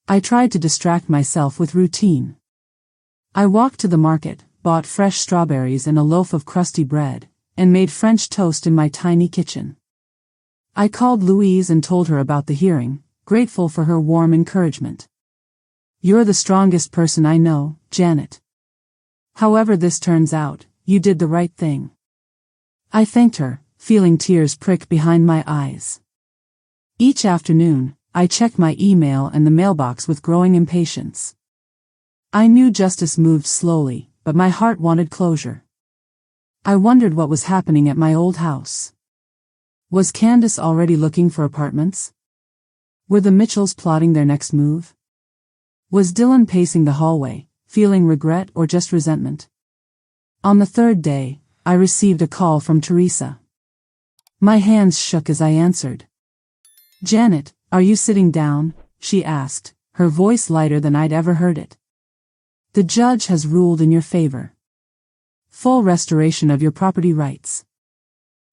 Speaker 1: I tried to distract myself with routine. I walked to the market, bought fresh strawberries and a loaf of crusty bread, and made French toast in my tiny kitchen. I called Louise and told her about the hearing, grateful for her warm encouragement. "You're the strongest person I know, Janet. However this turns out, you did the right thing." I thanked her, feeling tears prick behind my eyes. Each afternoon, I checked my email and the mailbox with growing impatience. I knew justice moved slowly, but my heart wanted closure. I wondered what was happening at my old house. Was Candace already looking for apartments? Were the Mitchells plotting their next move? Was Dylan pacing the hallway, feeling regret or just resentment? On the third day, I received a call from Teresa. My hands shook as I answered. "Janet, are you sitting down?" she asked, her voice lighter than I'd ever heard it. "The judge has ruled in your favor. Full restoration of your property rights.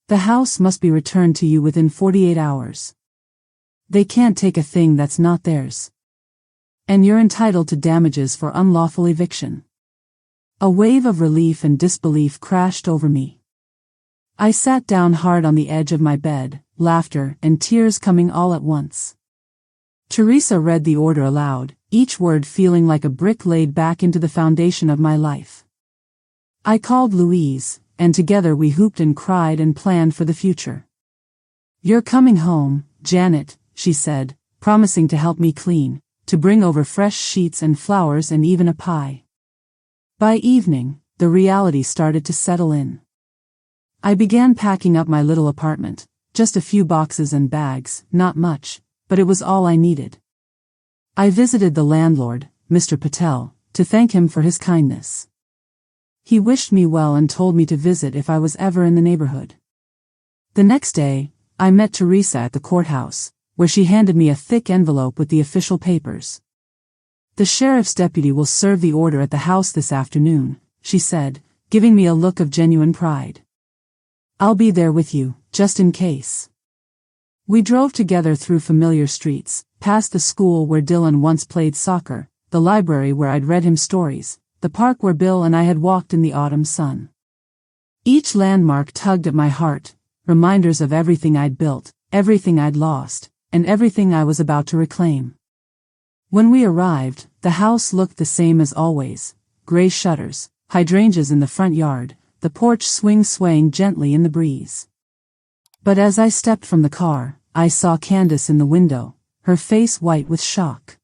Speaker 1: The house must be returned to you within 48 hours. They can't take a thing that's not theirs. And you're entitled to damages for unlawful eviction." A wave of relief and disbelief crashed over me. I sat down hard on the edge of my bed, laughter and tears coming all at once. Teresa read the order aloud, each word feeling like a brick laid back into the foundation of my life. I called Louise, and together we hooped and cried and planned for the future. "You're coming home, Janet," she said, promising to help me clean, to bring over fresh sheets and flowers and even a pie. By evening, the reality started to settle in. I began packing up my little apartment, just a few boxes and bags, not much, but it was all I needed. I visited the landlord, Mr. Patel, to thank him for his kindness. He wished me well and told me to visit if I was ever in the neighborhood. The next day, I met Teresa at the courthouse, where she handed me a thick envelope with the official papers. "The sheriff's deputy will serve the order at the house this afternoon," she said, giving me a look of genuine pride. "I'll be there with you, just in case." We drove together through familiar streets, past the school where Dylan once played soccer, the library where I'd read him stories, the park where Bill and I had walked in the autumn sun. Each landmark tugged at my heart, reminders of everything I'd built, everything I'd lost, and everything I was about to reclaim. When we arrived, the house looked the same as always, gray shutters, hydrangeas in the front yard, the porch swaying gently in the breeze. But as I stepped from the car, I saw Candace in the window, her face white with shock.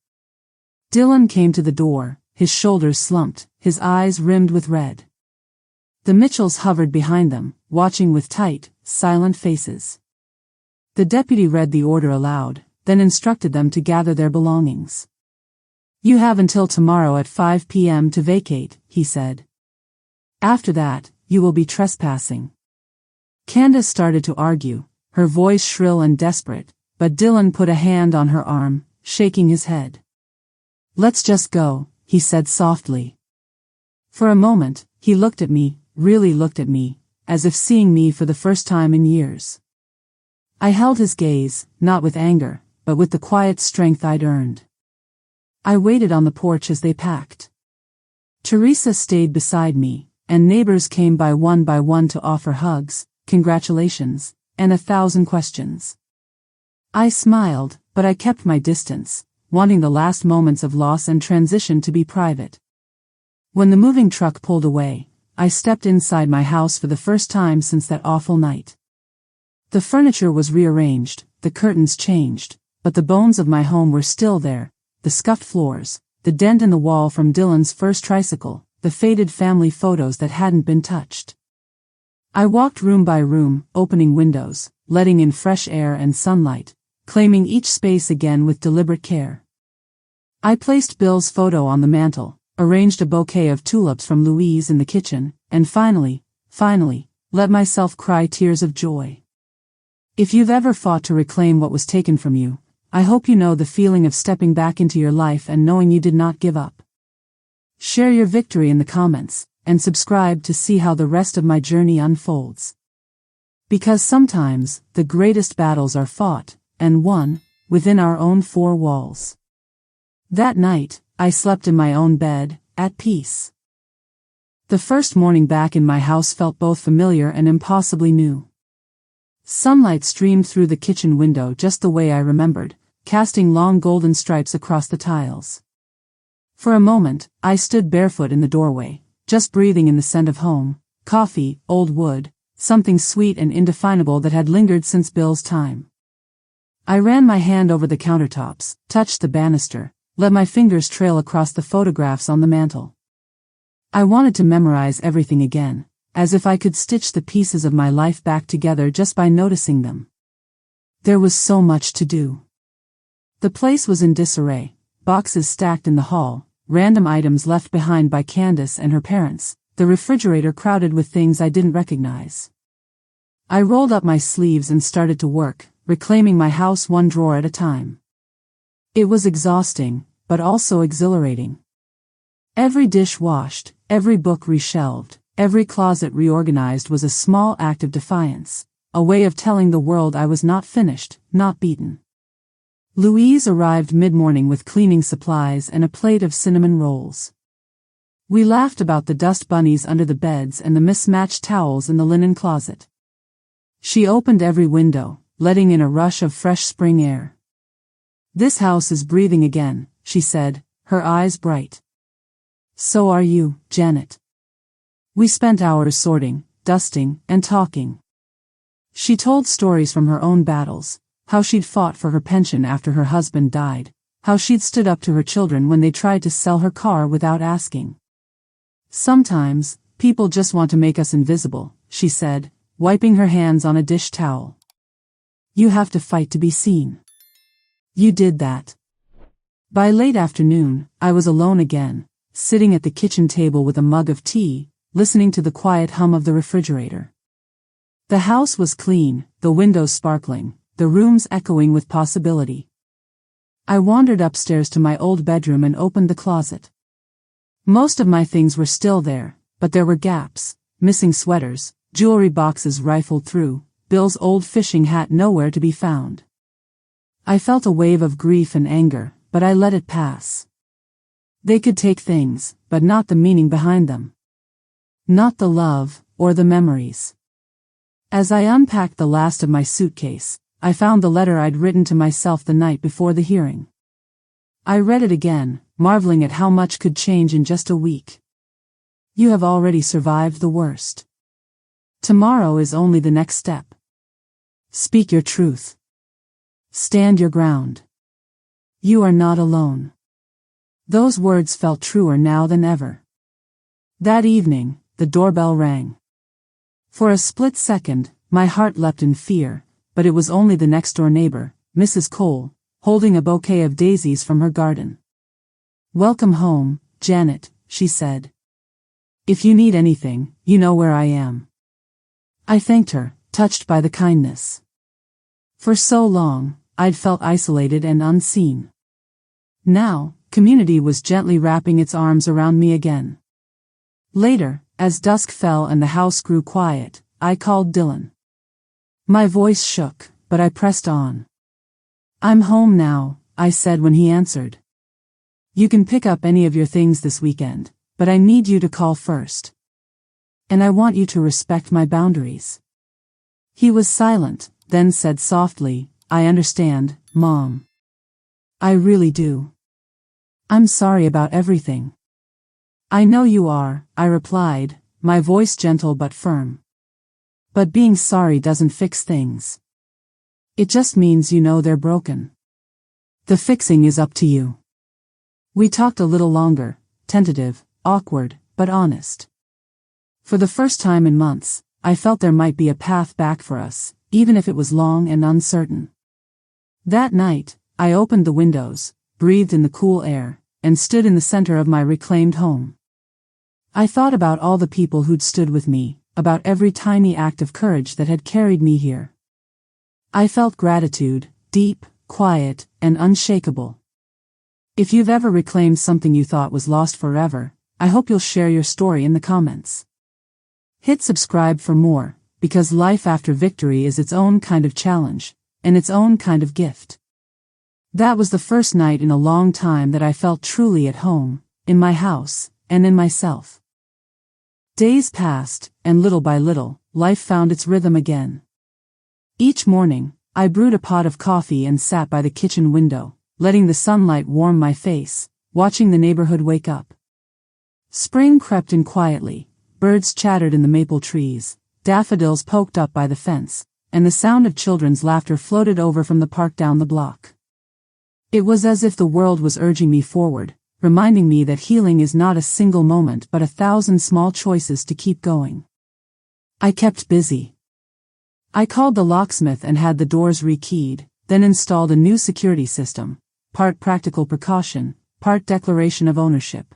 Speaker 1: Dylan came to the door, his shoulders slumped, his eyes rimmed with red. The Mitchells hovered behind them, watching with tight, silent faces. The deputy read the order aloud, then instructed them to gather their belongings. "You have until tomorrow at 5 p.m. to vacate," he said. "After that, you will be trespassing." Candace started to argue, her voice shrill and desperate, but Dylan put a hand on her arm, shaking his head. "Let's just go," he said softly. For a moment, he looked at me, really looked at me, as if seeing me for the first time in years. I held his gaze, not with anger, but with the quiet strength I'd earned. I waited on the porch as they packed. Teresa stayed beside me, and neighbors came by one to offer hugs, congratulations, and 1,000 questions. I smiled, but I kept my distance, wanting the last moments of loss and transition to be private. When the moving truck pulled away, I stepped inside my house for the first time since that awful night. The furniture was rearranged, the curtains changed, but the bones of my home were still there, the scuffed floors, the dent in the wall from Dylan's first tricycle, the faded family photos that hadn't been touched. I walked room by room, opening windows, letting in fresh air and sunlight, claiming each space again with deliberate care. I placed Bill's photo on the mantel, arranged a bouquet of tulips from Louise in the kitchen, and finally, let myself cry tears of joy. If you've ever fought to reclaim what was taken from you, I hope you know the feeling of stepping back into your life and knowing you did not give up. Share your victory in the comments, and subscribe to see how the rest of my journey unfolds. Because sometimes, the greatest battles are fought, and won, within our own four walls. That night, I slept in my own bed, at peace. The first morning back in my house felt both familiar and impossibly new. Sunlight streamed through the kitchen window just the way I remembered, casting long golden stripes across the tiles. For a moment, I stood barefoot in the doorway, just breathing in the scent of home, coffee, old wood, something sweet and indefinable that had lingered since Bill's time. I ran my hand over the countertops, touched the banister, let my fingers trail across the photographs on the mantel. I wanted to memorize everything again, as if I could stitch the pieces of my life back together just by noticing them. There was so much to do. The place was in disarray, boxes stacked in the hall, random items left behind by Candace and her parents, the refrigerator crowded with things I didn't recognize. I rolled up my sleeves and started to work, reclaiming my house one drawer at a time. It was exhausting, but also exhilarating. Every dish washed, every book reshelved, every closet reorganized was a small act of defiance, a way of telling the world I was not finished, not beaten. Louise arrived mid-morning with cleaning supplies and a plate of cinnamon rolls. We laughed about the dust bunnies under the beds and the mismatched towels in the linen closet. She opened every window, letting in a rush of fresh spring air. "This house is breathing again," she said, her eyes bright. "So are you, Janet." We spent hours sorting, dusting, and talking. She told stories from her own battles, how she'd fought for her pension after her husband died, how she'd stood up to her children when they tried to sell her car without asking. "Sometimes, people just want to make us invisible," she said, wiping her hands on a dish towel. "You have to fight to be seen. You did that." By late afternoon, I was alone again, sitting at the kitchen table with a mug of tea, listening to the quiet hum of the refrigerator. The house was clean, the windows sparkling, the rooms echoing with possibility. I wandered upstairs to my old bedroom and opened the closet. Most of my things were still there, but there were gaps, missing sweaters, jewelry boxes rifled through, Bill's old fishing hat nowhere to be found. I felt a wave of grief and anger, but I let it pass. They could take things, but not the meaning behind them. Not the love, or the memories. As I unpacked the last of my suitcase, I found the letter I'd written to myself the night before the hearing. I read it again, marveling at how much could change in just a week. "You have already survived the worst. Tomorrow is only the next step. Speak your truth. Stand your ground. You are not alone." Those words felt truer now than ever. That evening, the doorbell rang. For a split second, my heart leapt in fear, but it was only the next-door neighbor, Mrs. Cole, holding a bouquet of daisies from her garden. "Welcome home, Janet," she said. "If you need anything, you know where I am." I thanked her, touched by the kindness. For so long, I'd felt isolated and unseen. Now, community was gently wrapping its arms around me again. Later, as dusk fell and the house grew quiet, I called Dylan. My voice shook, but I pressed on. "I'm home now," I said when he answered. "You can pick up any of your things this weekend, but I need you to call first. And I want you to respect my boundaries." He was silent, then said softly, "I understand, Mom. I really do. I'm sorry about everything." "I know you are," I replied, my voice gentle but firm. "But being sorry doesn't fix things. It just means you know they're broken. The fixing is up to you." We talked a little longer, tentative, awkward, but honest. For the first time in months, I felt there might be a path back for us, even if it was long and uncertain. That night, I opened the windows, breathed in the cool air, and stood in the center of my reclaimed home. I thought about all the people who'd stood with me, about every tiny act of courage that had carried me here. I felt gratitude, deep, quiet, and unshakable. If you've ever reclaimed something you thought was lost forever, I hope you'll share your story in the comments. Hit subscribe for more, because life after victory is its own kind of challenge, and its own kind of gift. That was the first night in a long time that I felt truly at home, in my house, and in myself. Days passed, and little by little, life found its rhythm again. Each morning, I brewed a pot of coffee and sat by the kitchen window, letting the sunlight warm my face, watching the neighborhood wake up. Spring crept in quietly, birds chattered in the maple trees, daffodils poked up by the fence, and the sound of children's laughter floated over from the park down the block. It was as if the world was urging me forward, reminding me that healing is not a single moment but 1,000 small choices to keep going. I kept busy. I called the locksmith and had the doors rekeyed, then installed a new security system, part practical precaution, part declaration of ownership.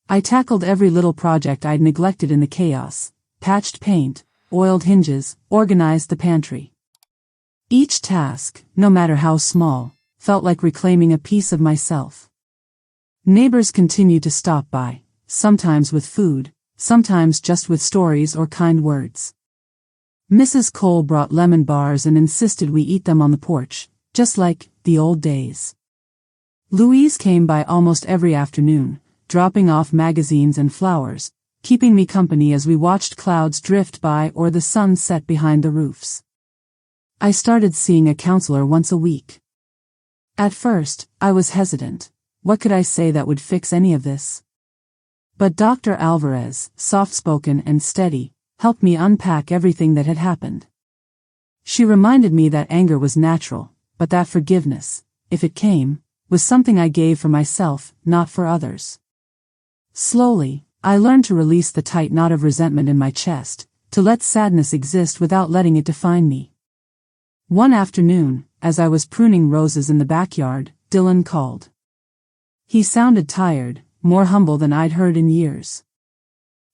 Speaker 1: I tackled every little project I'd neglected in the chaos, patched paint, oiled hinges, organized the pantry. Each task, no matter how small, felt like reclaiming a piece of myself. Neighbors continued to stop by, sometimes with food, sometimes just with stories or kind words. Mrs. Cole brought lemon bars and insisted we eat them on the porch, just like the old days. Louise came by almost every afternoon, dropping off magazines and flowers, keeping me company as we watched clouds drift by or the sun set behind the roofs. I started seeing a counselor once a week. At first, I was hesitant. What could I say that would fix any of this? But Dr. Alvarez, soft-spoken and steady, helped me unpack everything that had happened. She reminded me that anger was natural, but that forgiveness, if it came, was something I gave for myself, not for others. Slowly, I learned to release the tight knot of resentment in my chest, to let sadness exist without letting it define me. One afternoon, as I was pruning roses in the backyard, Dylan called. He sounded tired, more humble than I'd heard in years.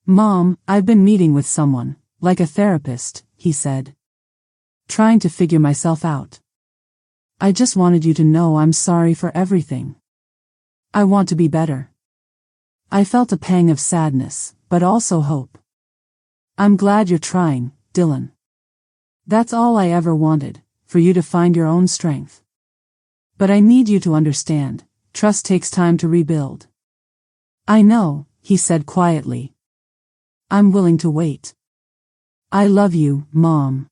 Speaker 1: "Mom, I've been meeting with someone, like a therapist," he said. "Trying to figure myself out. I just wanted you to know I'm sorry for everything. I want to be better." I felt a pang of sadness, but also hope. "I'm glad you're trying, Dylan. That's all I ever wanted, for you to find your own strength. But I need you to understand, trust takes time to rebuild." "I know," he said quietly. "I'm willing to wait." "I love you, Mom."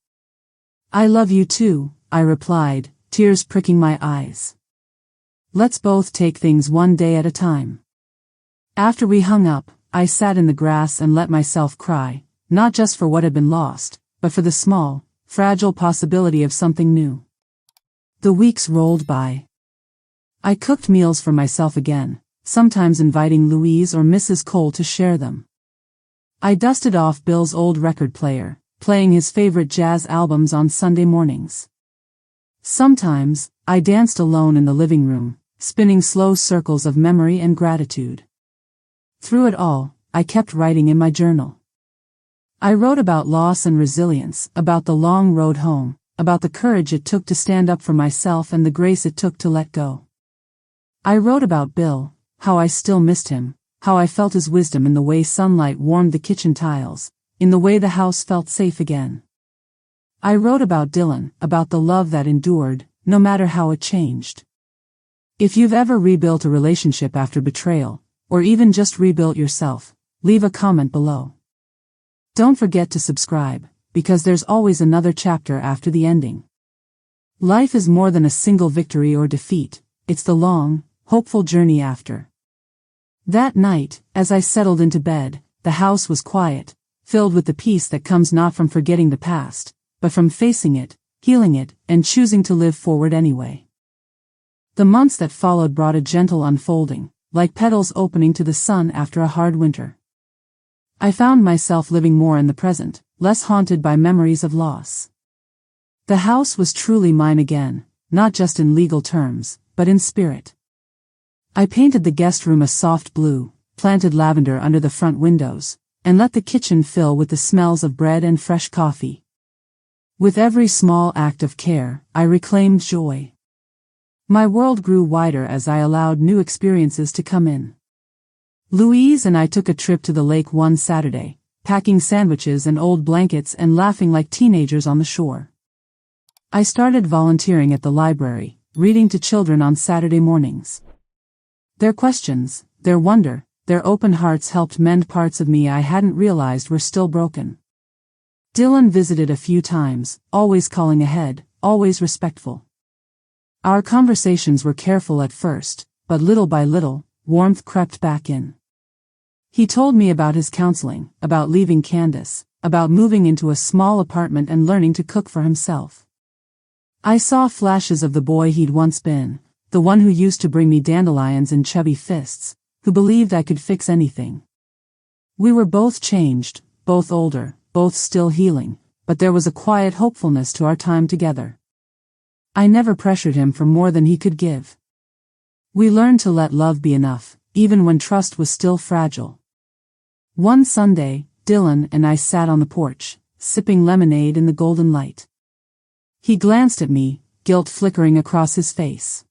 Speaker 1: "I love you too," I replied, tears pricking my eyes. "Let's both take things one day at a time." After we hung up, I sat in the grass and let myself cry, not just for what had been lost, but for the small, fragile possibility of something new. The weeks rolled by. I cooked meals for myself again, sometimes inviting Louise or Mrs. Cole to share them. I dusted off Bill's old record player, playing his favorite jazz albums on Sunday mornings. Sometimes, I danced alone in the living room, spinning slow circles of memory and gratitude. Through it all, I kept writing in my journal. I wrote about loss and resilience, about the long road home, about the courage it took to stand up for myself and the grace it took to let go. I wrote about Bill, how I still missed him, how I felt his wisdom in the way sunlight warmed the kitchen tiles, in the way the house felt safe again. I wrote about Dylan, about the love that endured, no matter how it changed. If you've ever rebuilt a relationship after betrayal, or even just rebuilt yourself, leave a comment below. Don't forget to subscribe, because there's always another chapter after the ending. Life is more than a single victory or defeat, it's the long, hopeful journey after. That night, as I settled into bed, the house was quiet, filled with the peace that comes not from forgetting the past, but from facing it, healing it, and choosing to live forward anyway. The months that followed brought a gentle unfolding, like petals opening to the sun after a hard winter. I found myself living more in the present, less haunted by memories of loss. The house was truly mine again, not just in legal terms, but in spirit. I painted the guest room a soft blue, planted lavender under the front windows, and let the kitchen fill with the smells of bread and fresh coffee. With every small act of care, I reclaimed joy. My world grew wider as I allowed new experiences to come in. Louise and I took a trip to the lake one Saturday, packing sandwiches and old blankets and laughing like teenagers on the shore. I started volunteering at the library, reading to children on Saturday mornings. Their questions, their wonder, their open hearts helped mend parts of me I hadn't realized were still broken. Dylan visited a few times, always calling ahead, always respectful. Our conversations were careful at first, but little by little, warmth crept back in. He told me about his counseling, about leaving Candace, about moving into a small apartment and learning to cook for himself. I saw flashes of the boy he'd once been, the one who used to bring me dandelions in chubby fists, who believed I could fix anything. We were both changed, both older, both still healing, but there was a quiet hopefulness to our time together. I never pressured him for more than he could give. We learned to let love be enough, even when trust was still fragile. One Sunday, Dylan and I sat on the porch, sipping lemonade in the golden light. He glanced at me, guilt flickering across his face.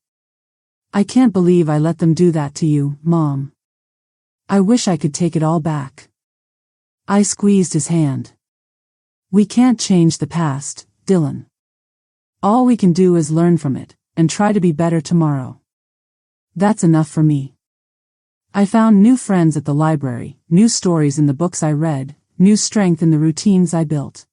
Speaker 1: "I can't believe I let them do that to you, Mom. I wish I could take it all back." I squeezed his hand. "We can't change the past, Dylan. All we can do is learn from it, and try to be better tomorrow." That's enough for me. I found new friends at the library, new stories in the books I read, new strength in the routines I built.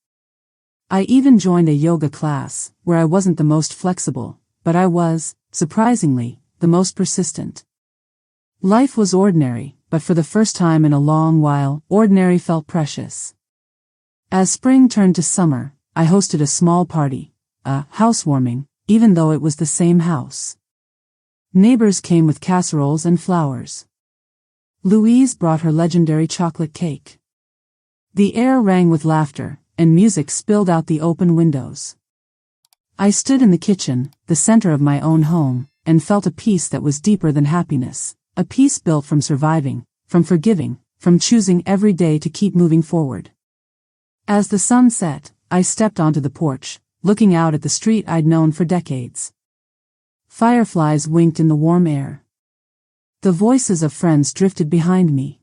Speaker 1: I even joined a yoga class, where I wasn't the most flexible, but I was, surprisingly, the most persistent. Life was ordinary, but for the first time in a long while, ordinary felt precious. As spring turned to summer, I hosted a small party, a housewarming, even though it was the same house. Neighbors came with casseroles and flowers. Louise brought her legendary chocolate cake. The air rang with laughter, and music spilled out the open windows. I stood in the kitchen, the center of my own home, and felt a peace that was deeper than happiness, a peace built from surviving, from forgiving, from choosing every day to keep moving forward. As the sun set, I stepped onto the porch, looking out at the street I'd known for decades. Fireflies winked in the warm air. The voices of friends drifted behind me.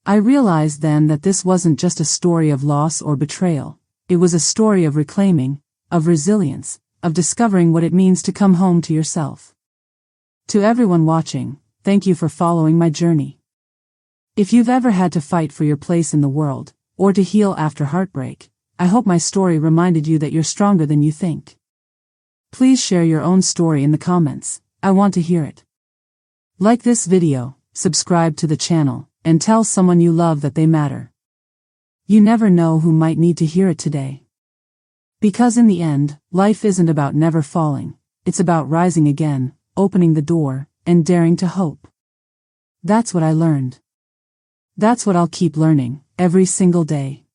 Speaker 1: I realized then that this wasn't just a story of loss or betrayal, it was a story of reclaiming, of resilience, of discovering what it means to come home to yourself. To everyone watching, thank you for following my journey. If you've ever had to fight for your place in the world, or to heal after heartbreak, I hope my story reminded you that you're stronger than you think. Please share your own story in the comments, I want to hear it. Like this video, subscribe to the channel, and tell someone you love that they matter. You never know who might need to hear it today. Because in the end, life isn't about never falling, it's about rising again, opening the door, and daring to hope. That's what I learned. That's what I'll keep learning, every single day.